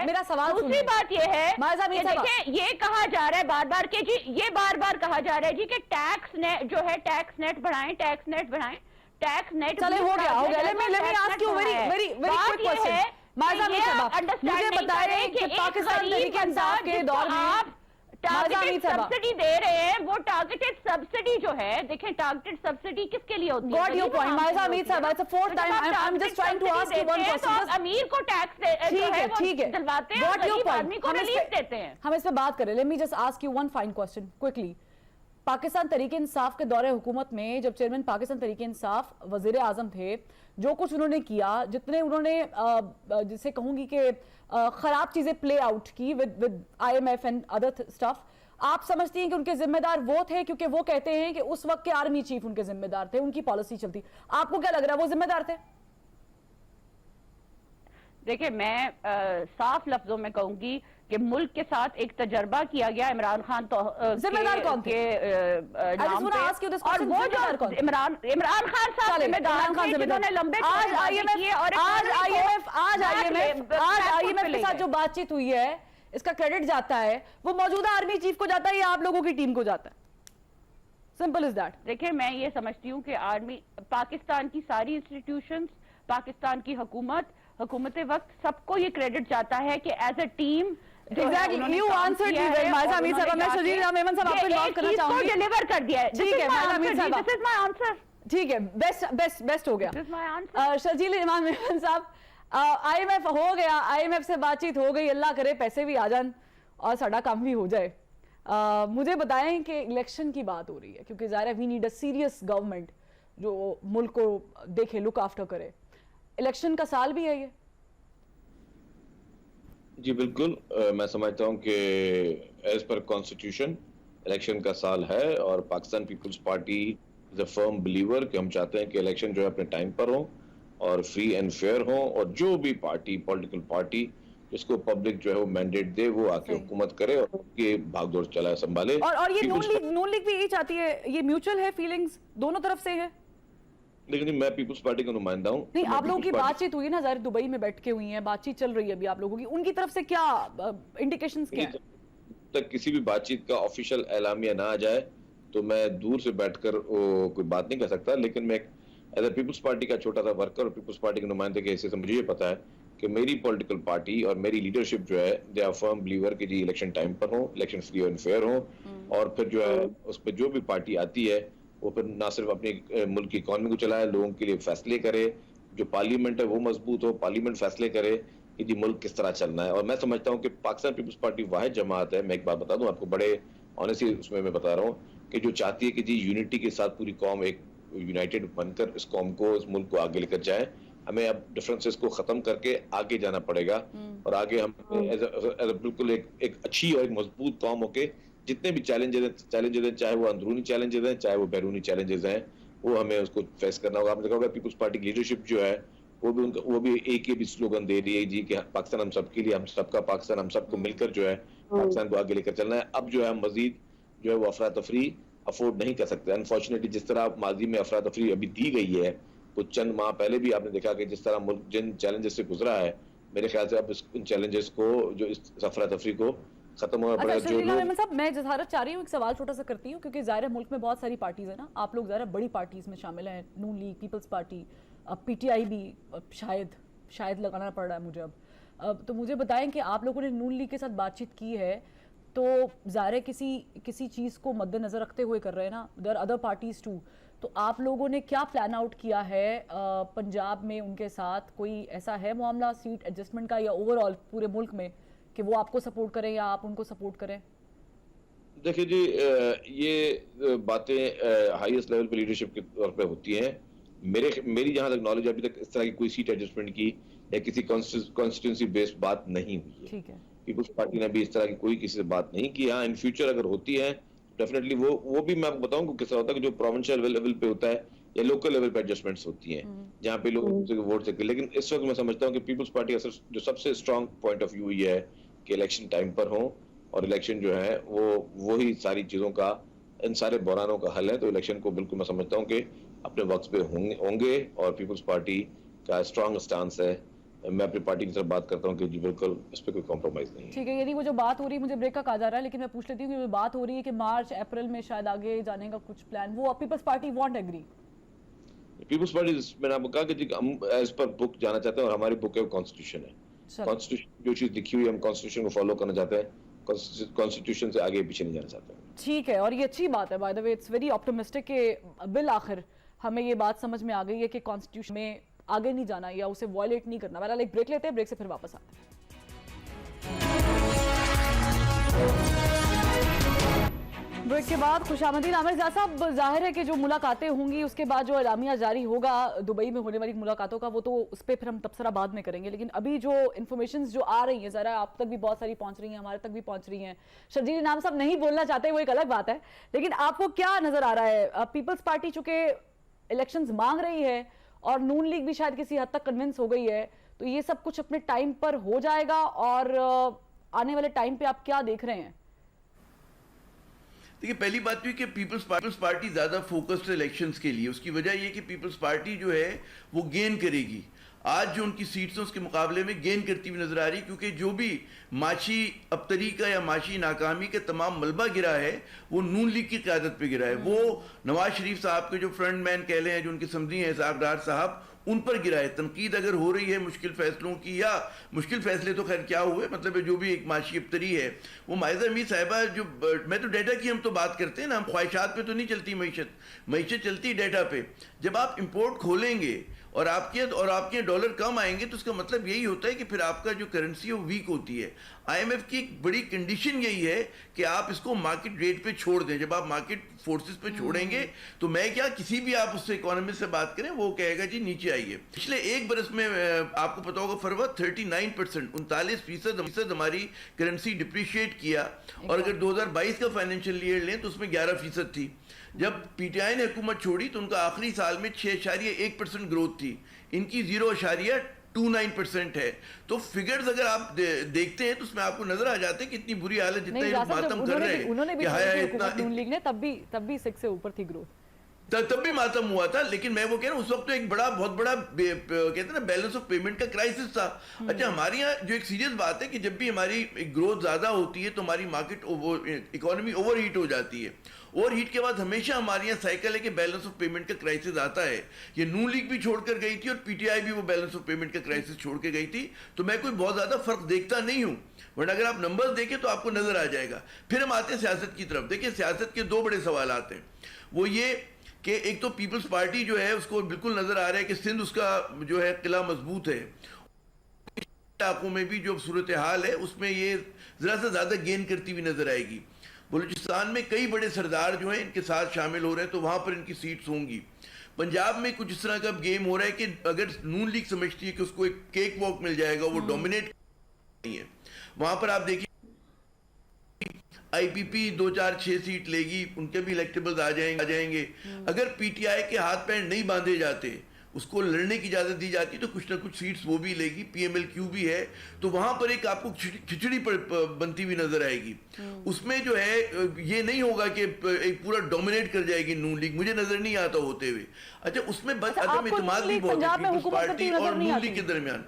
میرا سوال دوسری بات یہ ہے کہ دیکھیں یہ کہا جا رہا ہے بار بار کہ جی یہ بار بار کہا جا رہا ہے جی کہ ٹیکس جو ہے ٹیکس نیٹ بڑھائیں, ٹیکس نیٹ بڑھائیں, ٹیکس نیٹ چلے ہو گیا. Let me ask you very quick question. مجھے بتائیں کہ پاکستان تحریک انصاف کے دور میں ٹارگیٹڈ سبسڈی دے رہے ہیں, وہ ٹارگیٹڈ سبسڈی جو ہے, دیکھیں ٹارگیٹڈ سبسڈی کس کے لیے ہوتی ہے؟ Got your point. Maiza Ameet Sahab, it's the fourth time. I'm just trying to ask you one question. امیر کو ٹیکس دلواتے ہیں اور غریب آدمی کو ریلیف دیتے ہیں. ہم اس پہ بات کریں. Let me just ask you one fine question quickly. Pakistan Tehreek Insaf کے دور حکومت میں جب چیئرمین پاکستان تحریک انصاف وزیر اعظم تھے, جو کچھ انہوں نے کیا, جتنے انہوں نے جسے کہوں گی کہ خراب چیزیں پلے آؤٹ کی with IMF and other stuff, آپ سمجھتی ہیں کہ ان کے ذمہ دار وہ تھے کیونکہ وہ کہتے ہیں کہ اس وقت کے آرمی چیف ان کے ذمہ دار تھے, ان کی پالیسی چلتی. آپ کو کیا لگ رہا ہے وہ ذمہ دار تھے؟ دیکھیں میں صاف لفظوں میں کہوں گی کہ ملک کے ساتھ ایک تجربہ کیا گیا عمران خان تو ذمہ دار کون تھے نام پہ, اور وہ جو عمران خان صاحب ذمہ دار تھے جنہوں نے لمبے آج آئی ایم ایف کے ساتھ جو بات چیت ہوئی ہے اس کا کریڈٹ جاتا ہے وہ موجودہ آرمی چیف کو جاتا ہے یا آپ لوگوں کی ٹیم کو جاتا ہے؟ Simple is that. دیکھیں میں یہ سمجھتی ہوں کہ آرمی, پاکستان کی ساری انسٹیٹیوشنز, پاکستان کی حکومت وقت سب کو یہ کریڈٹ جاتا ہے کہ as a team Exactly. You answered me well. Maiza Ameet Sahab, میں شجیر احمد صاحب آپ کو انوالو کرنا چاہوں گی. ڈیلیور کر دیا ہے. ٹھیک ہے مائزا امید صاحب, This is my answer. ٹھیک ہے, بیسٹ ہو گیا. This is my answer. Sharjeel امام احمد صاحب, آئی ایم ایف ہو گیا, آئی ایم ایف سے بات چیت ہو گئی, اللہ کرے پیسے بھی آ جان اور ساڑا کام بھی ہو جائے. مجھے بتائیں کہ الیکشن کی بات ہو رہی ہے کیونکہ ظاہر ہے we need a serious government جو ملک کو دیکھے, لک آفٹر کرے. الیکشن کا سال بھی ہے یہ. جی بالکل, میں سمجھتا ہوں کہ ایز پر کانسٹیٹیوشن الیکشن کا سال ہے اور Pakistan Peoples Party is a firm believer کہ ہم چاہتے ہیں کہ الیکشن جو ہے اپنے ٹائم پر ہوں اور فری اینڈ فیئر ہوں, اور جو بھی پارٹی پولیٹیکل پارٹی جس کو پبلک جو ہے وہ مینڈیٹ دے وہ آ کے حکومت کرے اور یہ بھاگ دوڑ چلائے سنبھالے. اور یہ نون لیگ بھی یہی چاہتی ہے, یہ میوچل ہے, فیلنگز دونوں طرف سے ہے. لیکن میں پیپلز پارٹی کا نمائندہ ہوں. نہیں, آپ لوگوں کی بات چیت ہوئی نا, ظاہر دبئی میں بیٹھ کے ہوئی ہیں, بات چیت چل رہی ہے ابھی آپ لوگوں کی, ان کی طرف سے کیا انڈیکیشنز کیا ہیں؟ تک کسی بھی بات چیت کا آفیشیل اعلامیہ نہ آ جائے تو میں دور سے بیٹھ کر کوئی بات نہیں کر سکتا, لیکن میں ایز اے پیپلز پارٹی کا چھوٹا سا ورکر اور پیپلز پارٹی کے نمائندے کے حیثیت سے مجھے یہ پتا ہے کہ میری پولیٹیکل پارٹی اور میری لیڈرشپ جو ہے دے آر فرم بلیور کہ جی الیکشن ٹائم پر ہوں, الیکشن فری اینڈ فیئر ہوں, اور پھر جو ہے اس پہ جو بھی پارٹی آتی ہے وہ پھر نہ صرف اپنی ملک کی اکانومی کو چلائے, لوگوں کے لیے فیصلے کرے, جو پارلیمنٹ ہے وہ مضبوط ہو, پارلیمنٹ فیصلے کرے کہ جی ملک کس طرح چلنا ہے. اور میں سمجھتا ہوں کہ پاکستان پیپلز پارٹی واحد جماعت ہے, میں ایک بات بتا دوں آپ کو بڑے آنیسٹلی اس میں بتا رہا ہوں کہ جو چاہتی ہے کہ جی یونٹی کے ساتھ پوری قوم ایک یونائٹڈ بن کر اس قوم کو, اس ملک کو آگے لے کر جائے. ہمیں اب ڈفرینسز کو ختم کر کے آگے جانا پڑے گا اور آگے ہم بالکل ایک اچھی اور ایک مضبوط قوم ہو کے جتنے بھی چیلنجز ہیں چاہے وہ اندرونی چیلنجز ہیں چاہے وہ بیرونی چیلنجز ہیں وہ ہمیں اس کو فیس کرنا ہوگا. آپ نے دیکھا ہوگا پیپلز پارٹی کی لیڈرشپ جو ہے وہ بھی ایک بھی سلوگن دے رہی ہے جی کہ پاکستان ہم سب کے لیے, ہم سب کا پاکستان, ہم سب کو مل کر جو ہے پاکستان کو آگے لے کر چلنا ہے. اب جو ہے ہم مزید جو ہے وہ افراتفری افورڈ نہیں کر سکتے. انفارچونیٹلی جس طرح ماضی میں افراتفری ابھی دی گئی ہے کچھ چند ماہ پہلے بھی آپ نے دیکھا کہ جس طرح ملک جن چیلنجز سے گزرا ہے, میرے خیال سے اب ان چیلنجز کو جو اس افراتفری کو ختم ہونا پڑے گا. جو صاحب میں جسارت چاہ رہی ہوں ایک سوال چھوٹا سا کرتی ہوں کیونکہ ظاہر ہے ملک میں بہت ساری پارٹیز ہیں نا, آپ لوگ ظاہر بڑی پارٹیز میں شامل ہیں, Noon league, peoples party, P T I بھی شاید لگانا پڑ رہا ہے مجھے اب. تو مجھے بتائیں کہ آپ لوگوں نے نون لیگ کے ساتھ بات چیت کی ہے تو ظاہر ہے کسی چیز کو مد نظر رکھتے ہوئے کر رہے ہیں نا, دیر ادر پارٹیز ٹو, تو آپ لوگوں نے کیا پلان آؤٹ کیا ہے پنجاب میں ان کے ساتھ؟ کوئی ایسا ہے معاملہ سیٹ ایڈجسٹمنٹ کا یا اوور آل پورے ملک میں کہ وہ آپ کو سپورٹ کریں یا آپ ان کو سپورٹ کریں؟ دیکھیں جی, یہ باتیں ہائیسٹ لیول پہ لیڈرشپ کے طور پہ ہوتی ہیں. میری جہاں تک نالج ابھی تک اس طرح کی کوئی سیٹ ایڈجسٹمنٹ کی یا کسی کانسٹیٹوئنسی بیسڈ بات نہیں ہوئی ہے. ٹھیک ہے, پیپلز پارٹی نے بھی اس طرح کی کوئی کسی سے بات نہیں کی. ہاں ان فیوچر اگر ہوتی ہے ڈیفینیٹلی وہ بھی میں آپ کو بتاؤں کہ کس طرح ہوتا ہے کہ جو پروونشل لیول پہ ہوتا ہے یا لوکل لیول پہ ایڈجسٹمنٹس ہوتی ہیں جہاں پہ لوگ ووٹ سکتے ہیں. لیکن اس وقت میں سمجھتا ہوں کہ پیپلز پارٹی کا جو سب سے اسٹرانگ پوائنٹ آف ویو یہ ہے کہ الیکشن ٹائم پر ہوں اور الیکشن جو ہے وہی ساری چیزوں کا, ان سارے بحرانوں کا حل ہے. تو الیکشن کو بالکل میں سمجھتا ہوں کہ اپنے وقت پہ ہوں گے اور پیپلز پارٹی کا اسٹرانگ اسٹانس ہے. میں اپنی پارٹی کی طرف بات کرتا ہوں کہ جی بالکل اس پہ کوئی کمپرومائز نہیں ہے. ٹھیک ہے, یعنی وہ جو بات ہو رہی ہے, مجھے بریک کا کہا جا رہا ہے لیکن میں پوچھ لیتی ہوں کہ جو بات ہو رہی ہے کہ مارچ اپریل میں شاید آگے جانے کا کچھ پلان, وہ پیپلز پارٹی وانٹ ایگری. پیپلز پارٹی میں نے آپ کو کہا کہ جی ہم ایز پر بک جانا چاہتے ہیں اور ہماری بک ہے وہ کانسٹیٹیوشن ہے. کانسٹیٹیوشن جو چیز لکھی ہوئی ہے ہم کانسٹیٹیوشن کو فالو کرنا چاہتے ہیں, کانسٹیٹیوشن سے آگے پیچھے نہیں جانا چاہتے ہیں. ٹھیک ہے, اور یہ اچھی بات ہے by the way, it's very optimistic کہ بالآخر ہمیں یہ بات سمجھ میں آ گئی ہے کہ کانسٹیٹیوشن میں آگے نہیں جانا یا اسے وائلیٹ نہیں کرنا. بہرحال ایک بریک لیتے ہیں, بریک سے پھر واپس آتے ہیں. بریک کے بعد خوش آمدید. عامر اعجاز صاحب, ظاہر ہے کہ جو ملاقاتیں ہوں گی اس کے بعد جو اعلامیہ جاری ہوگا دبئی میں ہونے والی ملاقاتوں کا, وہ تو اس پہ پھر ہم تبصرہ بعد میں کریں گے, لیکن ابھی جو انفارمیشنز جو آ رہی ہیں ذرا آپ تک بھی بہت ساری پہنچ رہی ہیں, ہمارے تک بھی پہنچ رہی ہیں. شرجیل انعام صاحب نہیں بولنا چاہتے, وہ ایک الگ بات ہے, لیکن آپ کو کیا نظر آ رہا ہے؟ پیپلز پارٹی چونکہ الیکشنز مانگ رہی ہے اور نون لیگ بھی شاید کسی حد تک کنونس ہو گئی ہے, تو یہ سب کچھ اپنے ٹائم پر ہو جائے گا, اور آنے والے ٹائم پہ آپ کیا دیکھ رہے ہیں؟ دیکھیں, پہلی بات یہ کہ پیپلز پارٹی زیادہ فوکسڈ الیکشنز کے لیے. اس کی وجہ یہ کہ پیپلز پارٹی جو ہے وہ گین کرے گی. آج جو ان کی سیٹس ہیں اس کے مقابلے میں گین کرتی ہوئی نظر آ رہی, کیونکہ جو بھی معاشی ابتری کا یا معاشی ناکامی کا تمام ملبہ گرا ہے وہ نون لیگ کی قیادت پہ گرا ہے. وہ نواز شریف صاحب کے جو فرنٹ مین کہہ لیں, جو ان کے سمدھی ہیں اسحاق ڈار صاحب, ان پر گرا ہے. تنقید اگر ہو رہی ہے مشکل فیصلوں کی, یا مشکل فیصلے تو خیر کیا ہوئے, مطلب جو بھی ایک معاشی ابتری ہے, وہ مائزہ امید صاحبہ جو, میں تو ڈیٹا کی ہم تو بات کرتے ہیں نا, ہم خواہشات پہ تو نہیں چلتی معیشت چلتی ڈیٹا پہ. جب آپ امپورٹ کھولیں گے اور آپ کے ڈالر کم آئیں گے تو اس کا مطلب یہی ہوتا ہے کہ پھر آپ کا جو کرنسی ہے وہ ویک ہوتی ہے. آئی ایم ایف کی ایک بڑی کنڈیشن یہی ہے کہ آپ اس کو مارکیٹ ریٹ پہ چھوڑ دیں. جب آپ مارکیٹ فورسز پہ چھوڑیں گے تو میں کیا, کسی بھی آپ اس سے اکانومسٹ سے بات کریں وہ کہے گا جی نیچے آئیے. پچھلے ایک برس میں آپ کو پتا ہوگا فروا 39%, 39% ہماری کرنسی ڈپریشیٹ کیا, اور اگر 2022 کا فائنینشیل ایئر لیں تو اس میں 11% تھی. جب پی ٹی آئی نے حکومت چھوڑی تو ان کا آخری سال میں 6.1% گروتھ تھی, ان کی 0.29% ہے. تو فگرز اگر آپ دیکھتے ہیں تو اس میں آپ کو نظر آ جاتے ہیں کہ اتنی بری حالت, جتنے لوگ ماتم کر رہے ہیں, نون لیگ نے تب بھی 6 سے اوپر تھی گروتھ, تب بھی ماتم ہوا تھا. لیکن میں وہ کہہ رہا ہوں اس وقت تو ایک بہت بڑا کہتے ہیں نا بیلنس آف پیمنٹ کا کرائسس تھا. اچھا, ہمارے یہاں جو ایک سیریس بات ہے کہ جب بھی ہماری گروتھ زیادہ ہوتی ہے تو ہماری مارکیٹ اکانومی اوور ہیٹ ہو جاتی ہے. اوور ہیٹ کے بعد ہمیشہ ہمارے یہاں سائیکل ہے کہ بیلنس آف پیمنٹ کا کرائسس آتا ہے. یہ نون لیگ بھی چھوڑ کر گئی تھی اور پی ٹی آئی بھی وہ بیلنس آف پیمنٹ کا کرائسس چھوڑ کے گئی تھی. تو میں کوئی بہت زیادہ فرق دیکھتا نہیں ہوں, ورنہ اگر آپ نمبرز دیکھیں تو آپ کو نظر آ جائے گا. پھر ہم آتے ہیں سیاست کی طرف. دیکھیں, سیاست کے 2 بڑے سوالات ہیں. وہ یہ کہ ایک تو پیپلز پارٹی جو ہے اس کو بالکل نظر آ رہا ہے کہ سندھ اس کا جو ہے قلعہ مضبوط ہے. علاقوں میں بھی جو صورتحال ہے اس میں یہ ذرا سے زیادہ گین کرتی ہوئی نظر آئے گی. بلوچستان میں کئی بڑے سردار جو ہیں ان کے ساتھ شامل ہو رہے ہیں تو وہاں پر ان کی سیٹس ہوں گی. पंजाब में कुछ इस तरह का गेम हो रहा है कि अगर नून लीग समझती है कि उसको एक केक वॉक मिल जाएगा, वो डोमिनेट नहीं है। वहां पर आप देखिए आईपीपी 2 4 6 सीट लेगी, उनके भी इलेक्टेबल्स आ जाएंगे। अगर पीटीआई के हाथ पैर नहीं बांधे जाते, उसको लड़ने की इजाजत दी जाती, तो कुछ ना कुछ सीट्स वो भी लेगी, पीएमएलक्यू भी है, तो वहां पर एक आपको खिचड़ी बनती हुई नजर आएगी। उसमें जो है ये नहीं होगा कि एक पूरा डोमिनेट कर जाएगी नून लीग, मुझे नजर नहीं आता होते हुए। अच्छा, उसमें बस अदम इत्मीनान भी बहुत है पीपल्स पार्टी और नून लीग के दरमियान।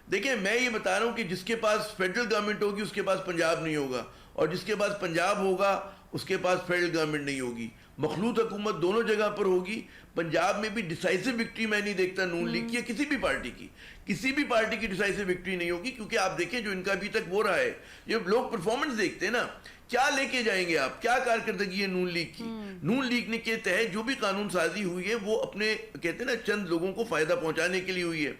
देखिए, मैं ये बता रहा हूं कि जिसके पास फेडरल गवर्नमेंट होगी उसके पास पंजाब नहीं होगा, और जिसके पास पंजाब होगा उसके पास फेडरल गवर्नमेंट नहीं होगी। मखलूत हुकूमत दोनों जगह पर होगी। पंजाब में भी डिसाइसिव विक्ट्री मैं नहीं देखता नून लीग की या किसी भी पार्टी की, किसी भी पार्टी की डिसाइसिव विक्ट्री नहीं होगी, क्योंकि आप देखें जो इनका अभी तक हो रहा है, ये लोग परफॉर्मेंस देखते हैं ना, क्या लेके जाएंगे आप, क्या कारकर्दगी है नून लीग की। नून लीग ने के तहत जो भी कानून साजी हुई है वो अपने कहते हैं ना चंद लोगों को फायदा पहुंचाने के लिए हुई है।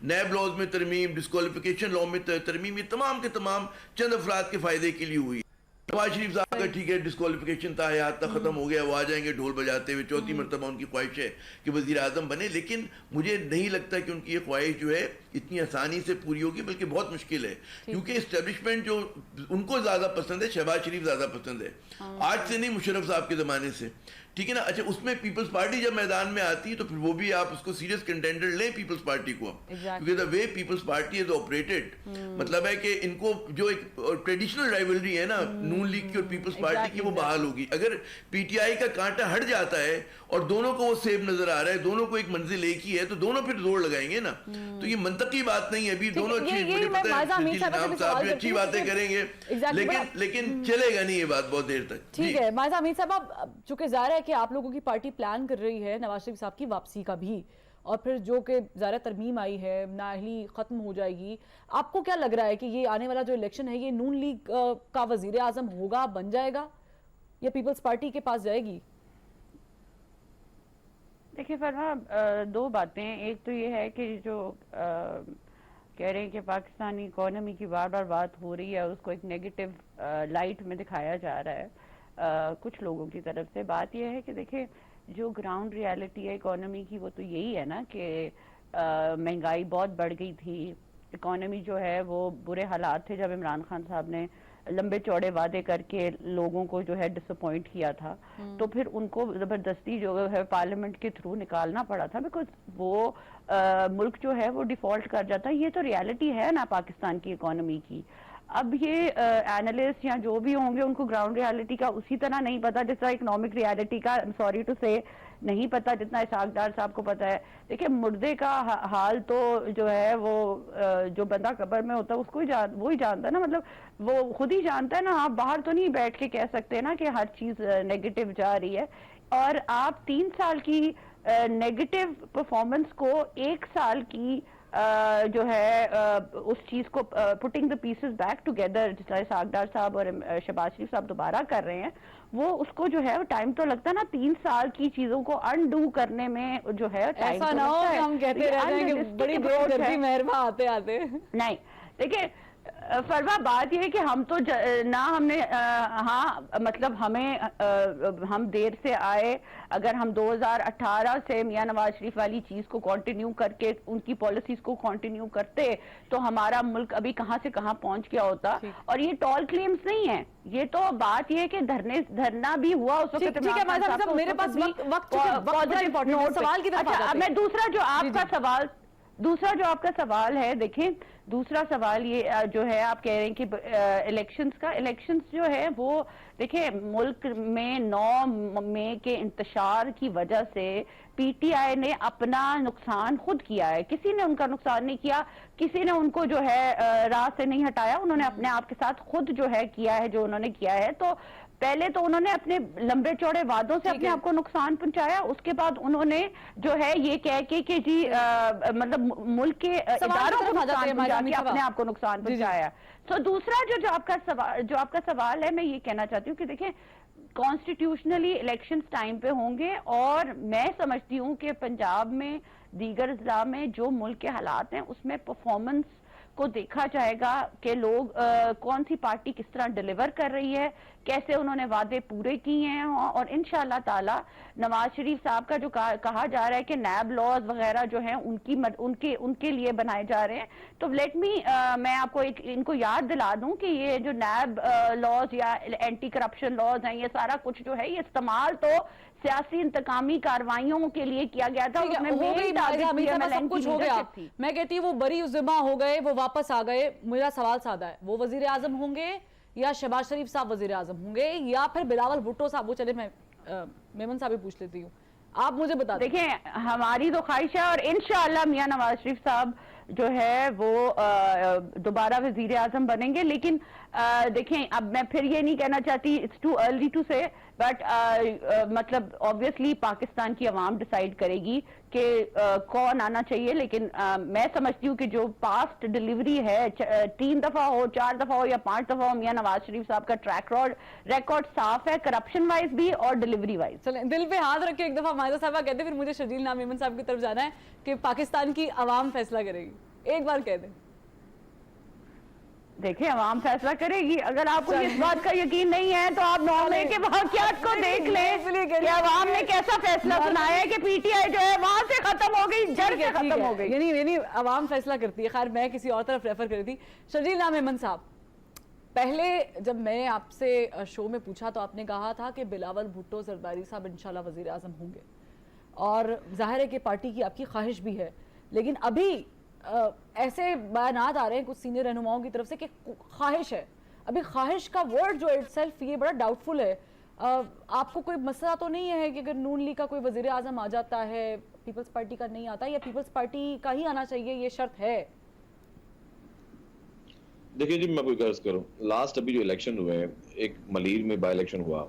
नैब लॉज में तरमीम, डिस्क्वालिफिकेशन लॉ में तरमीम, ये तमाम के तमाम चंद अफराद के फायदे के लिए हुई है। नवाज शरीफ साहब का ठीक है, डिस्क्वालिफिकेशन था, हयात तक खत्म हो गया, वो आ जाएंगे ढोल बजाते हुए, चौथी मरतबा उनकी ख्वाहिश है कि वजीर आजम बने, लेकिन मुझे नहीं लगता कि उनकी ये ख्वाहिश जो है इतनी आसानी से पूरी होगी, बल्कि बहुत मुश्किल है, क्योंकि इस्टेब्लिशमेंट जो उनको ज्यादा पसंद है, शहबाज शरीफ ज्यादा पसंद है, आज से नहीं मुशर्रफ साहब के जमाने से, ठीक है ना। अच्छा, उसमें पीपल्स पार्टी जब मैदान में आती है तो फिर वो भी आप उसको सीरियस कंटेंडर लें पीपल्स पार्टी को, क्योंकि the way Peoples Party is operated, मतलब है कि इनको जो एक ट्रेडिशनल राइवलरी है ना नून लीग की और पीपल्स पार्टी की, वो बहाल होगी। अगर पीटीआई का कांटा हट जाता है और दोनों को वो सेब नजर आ रहा है, दोनों को एक मंजिल एक ही है, तो दोनों फिर जोड़ लगाएंगे ना, तो ये मंतकी बात नहीं है। अभी दोनों अच्छी अच्छी बातें करेंगे, लेकिन चलेगा नहीं ये बात बहुत देर तक। ठीक है मायजा अमीर साहब, चूंकि जाहिर है कि आप लोगों की पार्टी प्लान कर रही है नवाज शरीफ साहब की वापसी का भी, और फिर जो कि ज़ाहिर तरमीम आई है, नाअहली ख़त्म हो जाएगी, आपको क्या लग रहा है कि ये आने वाला जो इलेक्शन है ये नून लीग का वज़ीर आज़म होगा, बन जाएगा, या पीपल्स पार्टी के पास जाएगी? देखिए फरमा, दो बातें, एक तो ये है कि जो कह रहे हैं कि पाकिस्तानी इकोनॉमी की बार बार बात हो रही है, उसको एक नेगेटिव लाइट में दिखाया जा रहा है कुछ लोगों की तरफ से। बात यह है कि देखिए जो ग्राउंड रियलिटी है इकोनॉमी की, वो तो यही है ना कि महंगाई बहुत बढ़ गई थी, इकोनॉमी जो है वो बुरे हालात थे जब इमरान खान साहब ने लंबे चौड़े वादे करके लोगों को जो है डिसअपॉइंट किया था, तो फिर उनको जबरदस्ती जो है पार्लियामेंट के थ्रू निकालना पड़ा था, बिकॉज वो मुल्क जो है वो डिफॉल्ट कर जाता है। ये तो रियलिटी है ना पाकिस्तान की इकोनॉमी की। अब ये एनालिस्ट या जो भी होंगे उनको ग्राउंड रियलिटी का उसी तरह नहीं पता जिस तरह इकोनॉमिक रियलिटी का, सॉरी टू से, नहीं पता जितना इसाक डार साहब को पता है। देखिए मुर्दे का हाल तो जो है वो जो बंदा कब्र में होता है उसको वो ही जानता है ना, मतलब वो खुद ही जानता है ना। आप बाहर तो नहीं बैठ के कह सकते ना कि हर चीज नेगेटिव जा रही है, और आप 3 साल की नेगेटिव परफॉर्मेंस को 1 साल की जो है उस चीज को putting the pieces back together, जिस तरह सागदार साहब और शहबाज शरीफ साहब दोबारा कर रहे हैं, वो उसको जो है टाइम तो लगता है ना। 3 साल की चीजों को अनडू करने में जो है टाइम तो लगता है। हम कहते रहते हैं कि बड़ी देर करती मेहरबा आते आते नहीं। देखिए फरवा, बात यह है कि हम तो ना हमने हाँ मतलब हमें हम देर से आए। अगर हम 2018 से मियां नवाज शरीफ वाली चीज को कंटिन्यू करके उनकी पॉलिसीज को कंटिन्यू करते तो हमारा मुल्क अभी कहां से कहां पहुंच गया होता। और ये टॉल क्लेम्स नहीं है, ये तो बात ये है कि धरना भी हुआ उस वक्त। ठीक है साहब, मेरे पास वक्त सवाल की तरफ। अच्छा, मैं दूसरा जो आपका सवाल है, देखिए दूसरा सवाल ये जो है, आप कह रहे हैं कि इलेक्शंस जो है वो देखिए मुल्क में 9 मई के इंतशार की वजह से पीटीआई ने अपना नुकसान खुद किया है। किसी ने उनका नुकसान नहीं किया, किसी ने उनको जो है राह से नहीं हटाया, उन्होंने अपने आप के साथ खुद जो है किया है जो उन्होंने किया है। तो पहले तो उन्होंने अपने लंबे चौड़े वादों से अपने आप को नुकसान पहुंचाया, उसके बाद उन्होंने जो है ये कह के कि जी मतलब मुल्क के इदारों को नुकसान पहुंचा के अपने आप को नुकसान पहुंचाया। तो दूसरा जो आपका सवाल है, मैं ये कहना चाहती हूँ कि देखिए कॉन्स्टिट्यूशनली इलेक्शंस टाइम पे होंगे, और मैं समझती हूँ कि पंजाब में दीगर अजला में जो मुल्क के हालात हैं उसमें परफॉर्मेंस को देखा जाएगा कि लोग कौन सी पार्टी किस तरह डिलीवर कर रही है, कैसे उन्होंने वादे पूरे किए हैं, और इंशाल्लाह ताला नवाज शरीफ साहब का जो कहा जा रहा है कि नैब लॉज वगैरह जो हैं उनके लिए बनाए जा रहे हैं, तो लेट मी मैं आपको इनको याद दिला दूं कि ये जो नैब लॉज या एंटी करप्शन लॉज हैं, ये सारा कुछ जो है ये इस्तेमाल तो सियासी इंतकामी कार्रवाइयों के लिए किया गया था। ठीक है, हो गई सब कुछ हो गया। मैं कहती हूँ वो बरी जिम्मा हो गए, वो वापस आ गए। मेरा सवाल सादा है, वो वजीर आजम होंगे या शहबाज शरीफ साहब वजीर आजम होंगे या फिर बिलावल भुट्टो साहब? वो चले मैं मेमन साहब भी पूछ लेती हूँ, आप मुझे बता दें। देखिए, हमारी तो ख्वाहिश है और इंशाअल्लाह मियां नवाज शरीफ साहब जो है वो दोबारा वजीर आजम बनेंगे, लेकिन देखें, अब मैं फिर ये नहीं कहना चाहती, इट्स टू अर्ली टू से, बट मतलब ऑब्वियसली पाकिस्तान की अवाम डिसाइड करेगी कि कौन आना चाहिए, लेकिन मैं समझती हूँ कि जो पास्ट डिलीवरी है 3 दफा हो, 4 दफा हो या 5 दफा हो, मियां नवाज शरीफ साहब का ट्रैक रिकॉर्ड साफ है, करप्शन वाइज भी और डिलीवरी वाइज। चलें, दिल पे हाथ रख के एक दफा माहिदा साहबा कहते, फिर मुझे शर्जील नाम मेमन साहब की तरफ जाना है कि पाकिस्तान की अवाम फैसला करेगी। एक बार कह दें। देखिए, अवाम फैसला करेगी। अगर आपको इस बात का यकीन नहीं है तो आप नॉर्वे के वाक़यात को देख लें कि अवाम ने कैसा फैसला सुनाया है कि पीटीआई जो है वहां से खत्म हो गई, जड़ से खत्म हो गई। यानी अवाम फैसला करती है। खैर, मैं किसी और तरफ रेफर कर रही थी। शर्जील नाम मेमन साहब, पहले जब मैं आपसे शो में पूछा तो आपने कहा था कि बिलावल भुट्टो जरदारी साहब इंशाल्लाह वजीर आजम होंगे, और जाहिर है कि पार्टी की आपकी ख्वाहिश भी है, लेकिन अभी ऐसे बयानात आ रहे हैं कुछ सीनियर रहनुमाओं की तरफ से कि ख्वाहिश है। अभी ख्वाहिश का वर्ड जो इटसेल्फ ये बड़ा डाउटफुल है। आपको कोई मसला तो नहीं है कि अगर नून लीग का कोई वजीर आजम आ जाता है, पीपल्स पार्टी का नहीं आता, या पीपल्स पार्टी का ही आना चाहिए, ये शर्त है? देखिए जी, मैं कोई गर्ज करूं, लास्ट अभी जो इलेक्शन हुए हैं, एक मलीर में बाई इलेक्शन हुआ,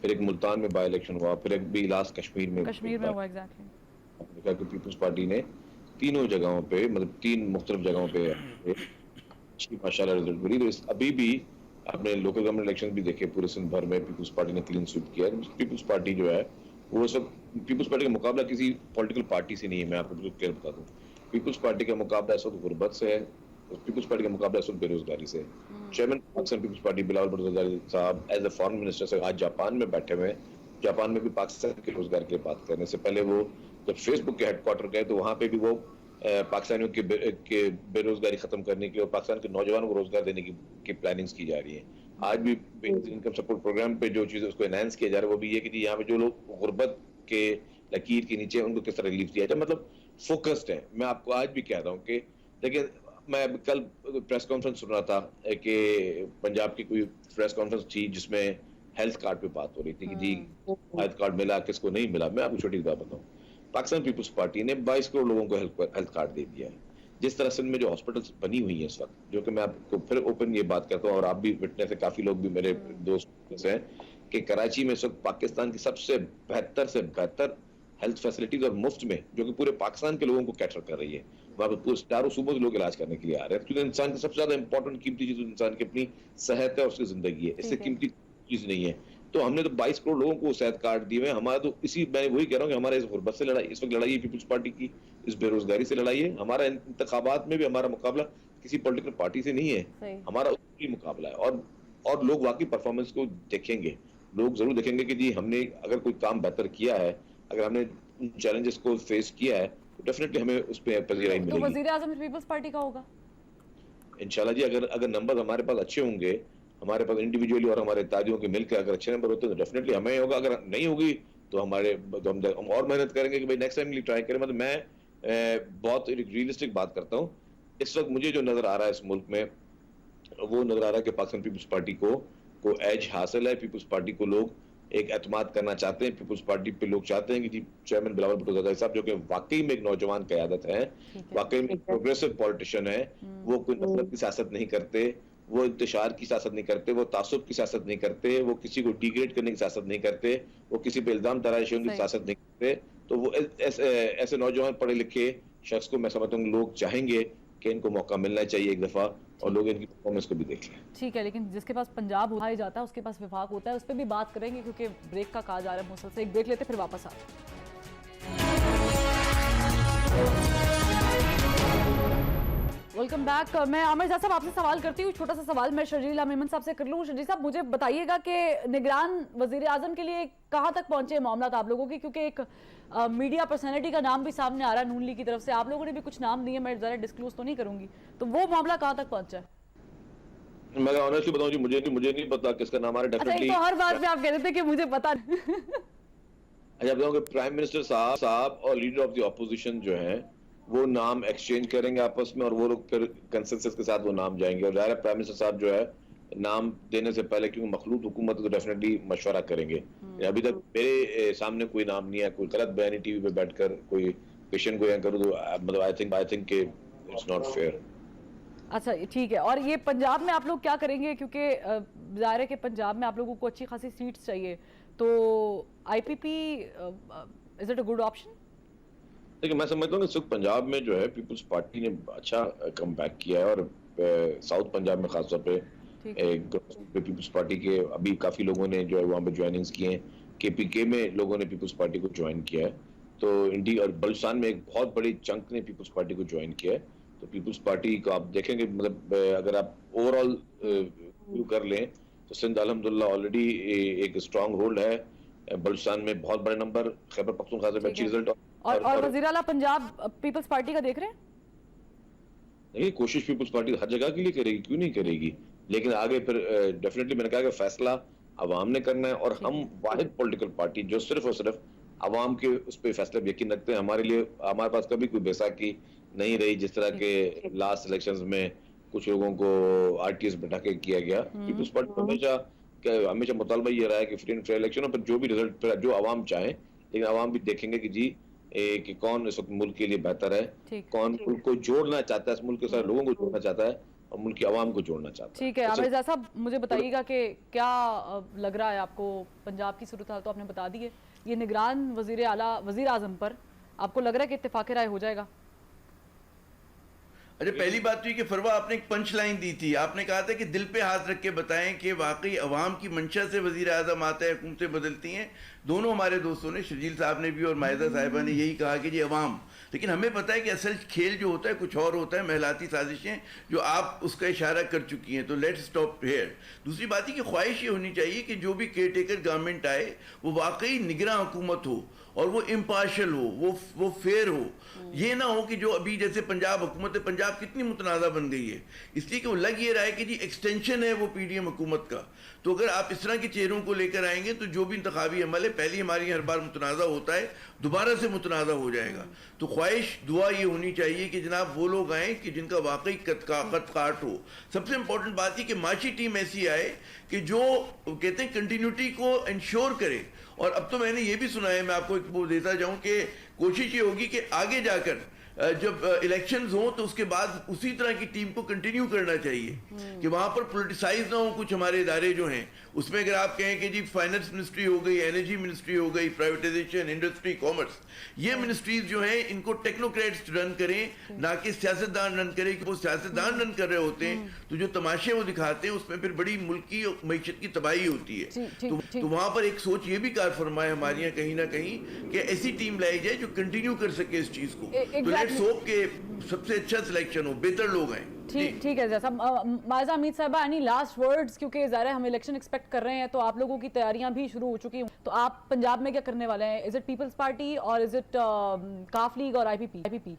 फिर एक मुल्तान में बाई इलेक्शन हुआ, फिर एक भी लास्ट कश्मीर में हुआ। एग्जैक्टली। पीपल्स पार्टी ने तीनों जगहों पे, मतलब 3 मुख्तलिफ जगहों पे अच्छी माशाल्लाह रिजल्ट मिली। तो अभी भी आपने लोकल गवर्नमेंट इलेक्शन भी देखे, पूरे सिंध भर में पीपल्स पार्टी ने क्लीन स्वीप किया। पीपल्स पार्टी जो है वो सब, पीपल्स पार्टी का मुकाबला किसी पॉलिटिकल पार्टी से नहीं है, मैं आपको बिल्कुल क्लियर बता दूं। पीपल्स पार्टी का मुकाबला इस वक्त गुर्बत से है, पीपल्स पार्टी का मुकाबला इस वक्त बेरोजगारी से। चेयरमैन पाकिस्तान पीपल्स पार्टी बिलावल भुट्टो जरदारी साहब एज ए फॉरेन मिनिस्टर से आज जापान में बैठे हुए हैं। जापान में भी पाकिस्तान के रोजगार की बात करने से पहले वो जब फेसबुक के हेडक्वार्टर गए तो वहां पे भी वो पाकिस्तानियों के बेरोजगारी खत्म करने की और पाकिस्तान के नौजवानों को रोजगार देने की प्लानिंग्स की जा रही है। आज भी इनकम सपोर्ट प्रोग्राम पे जो चीजें उसको एनहांस किया जा रहा है वो भी ये कि यहाँ पे जो लोग गुर्बत के लकीर के नीचे उनको किस तरह रिलीफ दिया जाए, मतलब फोकस्ड है। मैं आपको आज भी कह रहा हूँ कि देखिए, मैं कल प्रेस कॉन्फ्रेंस सुन रहा था कि पंजाब की कोई प्रेस कॉन्फ्रेंस थी जिसमें हेल्थ कार्ड पे बात हो रही थी कि जी हेल्थ कार्ड मिला, किसको नहीं मिला। मैं आपको छोटी बात बताऊं, पाकिस्तान पीपल्स पार्टी ने 22 करोड़ लोगों को हेल्थ कार्ड दे दिया है। जिस तरह सिंध में जो हॉस्पिटल्स बनी हुई है इस वक्त, जो कि मैं आपको फिर ओपन ये बात करता हूँ और आप भी विटनेस है, काफी लोग भी मेरे दोस्त हैं कि कराची में इस वक्त पाकिस्तान की सबसे बेहतर से बेहतर हेल्थ फैसिलिटीज और मुफ्त में, जो कि पूरे पाकिस्तान के लोगों को कैटर कर रही है। वहाँ पे पूरे चारों सूबों के लोग इलाज करने के लिए आ रहे हैं, क्योंकि इंसान की सबसे ज्यादा इंपॉर्टेंट कीमती चीज इंसान की अपनी सेहत है और उसकी जिंदगी है, इससे कीमती चीज नहीं है। तो हमने तो 22 करोड़ लोगों को सेहत कार्ड दिए हुए हैं। हमारा तो मैं वही कह रहा हूँ कि हमारा इस गुर्बत से लड़ाई, इस वक्त लड़ाई है पीपल्स पार्टी की, इस बेरोजगारी से लड़ाई है। हमारा इंतखाबात में भी हमारा मुकाबला किसी पॉलिटिकल पार्टी से नहीं है, हमारा उसकी मुकाबला है। और लोग वाकई परफॉर्मेंस को देखेंगे, लोग जरूर देखेंगे कि जी हमने अगर कोई काम बेहतर किया है, अगर हमने उन चैलेंजेस को फेस किया है, तो डेफिनेटली हमें उस पे पजीराई मिलेगी। तो वजीर आज़म पीपल्स पार्टी का होगा इंशाल्लाह जी। अगर नंबर हमारे पास अच्छे होंगे, हमारे पास इंडिविजुअली और हमारे ताजियों के मिलकर अगर अच्छे नंबर होते हैं तो डेफिनेटली हमें होगा। अगर नहीं होगी तो हम और मेहनत करेंगे कि भाई नेक्स्ट टाइम ट्राई करें। मतलब मैं बहुत रियलिस्टिक बात करता हूँ। इस वक्त मुझे जो नजर आ रहा है इस मुल्क में, वो नजर आ रहा है कि पाकिस्तान पीपल्स पार्टी को एज हासिल है। पीपल्स पार्टी को लोग एक एतमाद करना चाहते हैं। पीपल्स पार्टी पे लोग चाहते हैं कि जी चेयरमैन बिलावल भुट्टो जरदारी साहब, जो कि वाकई में एक नौजवान क़यादत है, वाकई में प्रोग्रेसिव पॉलिटिशियन है, वो कोई नफरत की सियासत नहीं करते, वो इंतशार की सियासत नहीं करते, वो तासुब की सियासत नहीं करते, वो किसी को डिग्रेड करने की सियासत नहीं करते, वो किसी पे इल्जाम तराशी की सियासत नहीं करते। तो वो ऐसे नौजवान पढ़े लिखे शख्स को मैं समझता हूँ लोग चाहेंगे कि इनको मौका मिलना चाहिए एक दफा, और लोग इनकी परफॉर्मेंस को भी देख लें। ठीक है, लेकिन जिसके पास पंजाब उठाया जाता है उसके पास विफाक होता है, उस पर भी बात करेंगे क्योंकि ब्रेक का कहा जा रहा है मुसल से। एक ब्रेक लेते फिर वापस आते हैं। Welcome back. मैं आमिर साहब आपसे सवाल करती हूँ, छोटा सा सवाल मैं शर्जील मेमन साहब से कर लूँ। शर्जील साहब, मुझे बताइएगा कि निगरान वजीर आजम के लिए कहाँ तक पहुंचे मामला आप लोगों की, क्योंकि एक मीडिया पर्सनैलिटी का नाम भी सामने आ रहा है नून लीग की तरफ से, आप लोगों ने भी कुछ नाम दिए, मैं ज़रा डिस्क्लोज तो नहीं करूंगी, तो वो मामला कहाँ तक पहुंचा है? मैं ऑनेस्टली बताऊं जी, मुझे नहीं पता किसका नाम आ रहा है। डेफिनेटली तो हर बात पे आप कहते थे कि मुझे पता अच्छा बताऊं कि प्राइम मिनिस्टर साहब और लीडर ऑफ द ऑपोजिशन जो है वो नाम एक्सचेंज करेंगे आपस में, और वो लोग फिर कंसेंसस के साथ वो नाम जाएंगे। और डायरेक्ट प्राइम मिनिस्टर साहब जो है नाम देने से पहले, क्योंकि मखलूत हुकूमत तो डेफिनेटली मशवरा करेंगे। अभी तक मेरे सामने कोई नाम नहीं है, कोई गलत बयानी टीवी पे बैठकर कोई पेशेंट को करूँ तो मतलब I think it's not fair. अच्छा ठीक है। और ये पंजाब में आप लोग क्या करेंगे, क्योंकि ज़ाहिर है कि पंजाब में आप लोगों को अच्छी खासी सीट्स चाहिए, तो IPP is it a good option? देखिए, मैं समझता हूँ कि सुख पंजाब में जो है पीपल्स पार्टी ने अच्छा कम बैक किया है, और साउथ पंजाब में खासतौर पे पीपल्स पार्टी के अभी काफी लोगों ने जो है वहाँ पे ज्वाइनिंग्स किए हैं। केपीके में लोगों ने पीपल्स पार्टी को ज्वाइन किया है, तो इंडी और बलूचिस्तान में एक बहुत बड़ी चंक ने पीपल्स पार्टी को ज्वाइन किया है। तो पीपल्स पार्टी को आप देखेंगे, मतलब अगर आप ओवरऑल व्यू कर लें तो सिंध अल्हम्दुलिल्लाह ऑलरेडी एक स्ट्रांग होल्ड है, बलूचिस्तान में बहुत बड़े नंबर, खैबर पख्तूनख्वा में अच्छी रिजल्ट, और वज़ीर आला पंजाब पीपल्स पार्टी का देख रहे हैं? देखिए, कोशिश पीपल्स पार्टी हर जगह के लिए करेगी, क्यों नहीं करेगी, लेकिन आगे फिर डेफिनेटली मैंने कहा कि फैसला अवाम ने करना है, और हम वाहिद पॉलिटिकल पार्टी जो सिर्फ और सिर्फ अवाम के उस पर फैसले पर यकीन रखते हैं। हमारे लिए, हमारे पास कभी कोई बैसाखी नहीं रही जिस तरह के लास्ट इलेक्शंस में कुछ लोगों को आरटीएस बैठा के किया गया। पीपल्स पार्टी हमेशा मुतालबा ये रहा है कि फ्री एंड फेयर इलेक्शन हो, पर जो भी रिजल्ट फिर जो अवाम चाहे, लेकिन अवाम भी देखेंगे कि जी कि कौन इस वक्त मुल्क के लिए बेहतर है, कौन मुल्क को जोड़ना चाहता है, इस मुल्क के सारे लोगों को जोड़ना चाहता है और मुल्क की आवाम को जोड़ना चाहता है। ठीक है आमिर साहब, मुझे बताइएगा कि क्या लग रहा है आपको, पंजाब की सूरत हाल तो आपने बता दी है, ये निगरान वजीर आला वजीर आजम पर आपको लग रहा है कि इत्तेफाक राय हो जाएगा? अरे पहली बात तो ये कि फरवा आपने एक पंच लाइन दी थी, आपने कहा था कि दिल पे हाथ रख के बताएं कि वाकई अवाम की मंशा से वजीर आज़म आता है, हुकूमतें बदलती हैं। दोनों हमारे दोस्तों ने, शर्जील साहब ने भी और माहिदा साहिबा ने यही कहा कि जी अवाम, लेकिन हमें पता है कि असल खेल जो होता है कुछ और होता है, महलाती साजिशें, जो आप उसका इशारा कर चुकी हैं। तो लेट्स स्टॉप हेयर। दूसरी बात है कि ख्वाहिश ये होनी चाहिए कि जो भी केयर टेकर गवर्नमेंट आए वो वाकई निगरान हुकूमत हो, और वो इम्पार्शल हो, वो फेयर हो। ये ना हो कि जो अभी जैसे पंजाब हुकूमत, पंजाब कितनी मुतनाज़ा बन गई है, इसलिए कि वो लग ये रहा है कि जी एक्सटेंशन है वो पीडीएम हुकूमत का। तो अगर आप इस तरह के चेहरों को लेकर आएंगे तो जो भी इंतखाबी अमल है, पहली हमारी हर बार मुतनाज़ा होता है, दोबारा से मुतनाज़ा हो जाएगा। तो ख्वाहिश दुआ ये होनी चाहिए कि जनाब वो लोग आएँ कि जिनका वाकई कद काट हो। सबसे इंपॉर्टेंट बात ये कि माशी टीम ऐसी आए कि जो कहते हैं कंटिन्यूटी को इंश्योर करे। और अब तो मैंने ये भी सुना है, मैं आपको एक वो देता जाऊं कि कोशिश ये होगी कि आगे जाकर जब इलेक्शंस हो तो उसके बाद उसी तरह की टीम को कंटिन्यू करना चाहिए कि वहां पर पॉलिटिसाइज ना हो कुछ हमारे इदारे जो हैं उसमें। अगर आप कहें कि जी फाइनेंस मिनिस्ट्री हो गई, एनर्जी मिनिस्ट्री हो गई, प्राइवेटाइजेशन, इंडस्ट्री, कॉमर्स, ये मिनिस्ट्रीज जो हैं इनको टेक्नोक्रेट्स रन करें, ना कि सियासतदान रन करें। कि वो सियासतदान रन कर रहे होते हैं तो जो तमाशे वो दिखाते हैं उसमें फिर बड़ी मुल्क की मईशत की तबाही होती है। तो वहां पर एक सोच ये भी कार फरमाए हमारी यहाँ कहीं ना कहीं कि ऐसी टीम लाई जाए जो कंटिन्यू कर सके इस चीज को। तो लेट्स होप के सबसे अच्छा सिलेक्शन हो, बेहतर लोग आए। ठीक है जैसा मायजा अमीद साहबा, एनी लास्ट वर्ड्स, क्योंकि ज़ाहिर है हम इलेक्शन एक्सपेक्ट कर रहे हैं तो आप लोगों की तैयारियां भी शुरू हो चुकी हैं, तो आप पंजाब में क्या करने वाले हैं? इज इट पीपल्स पार्टी और इज इट काफ लीग और आईपीपी?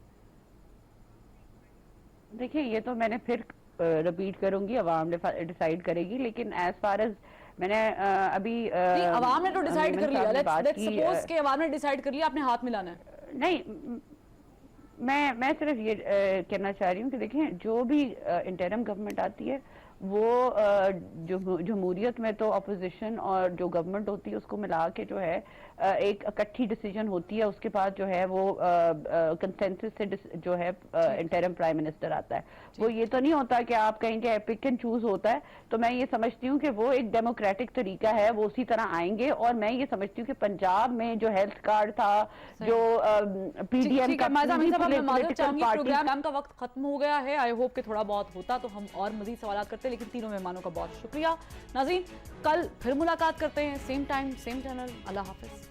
देखिए, ये तो मैंने फिर रिपीट करूंगी, अवाम डिसाइड करेगी, लेकिन एज फार एज मैंने अभी अवाम ने तो डिसाइड कर लिया, लेट्स सपोज कि अवाम ने डिसाइड कर लिया, आपने हाथ मिलाना है। नहीं, मैं सिर्फ ये कहना चाह रही हूँ कि देखें, जो भी इंटरिम गवर्नमेंट आती है वो जो जमहूरियत में तो अपोजिशन और जो गवर्नमेंट होती है उसको मिला के जो है एक इकट्ठी डिसीजन होती है, उसके बाद जो है वो कंसेंसस से जो है इंटरिम प्राइम मिनिस्टर आता है। वो ये तो नहीं होता कि आप कहेंगे पिक एंड चूज होता है। तो मैं ये समझती हूँ कि वो एक डेमोक्रेटिक तरीका है, वो उसी तरह आएंगे। और मैं ये समझती हूँ कि पंजाब में जो हेल्थ कार्ड था, जो पीडीएम का, प्रोग्राम का वक्त खत्म हो गया है। आई होप कि थोड़ा बहुत होता तो हम और मजीद सवाल करते, लेकिन तीनों मेहमानों का बहुत शुक्रिया। नाज़रीन, कल फिर मुलाकात करते हैं, सेम टाइम सेम चैनल। अल्लाह हाफिज।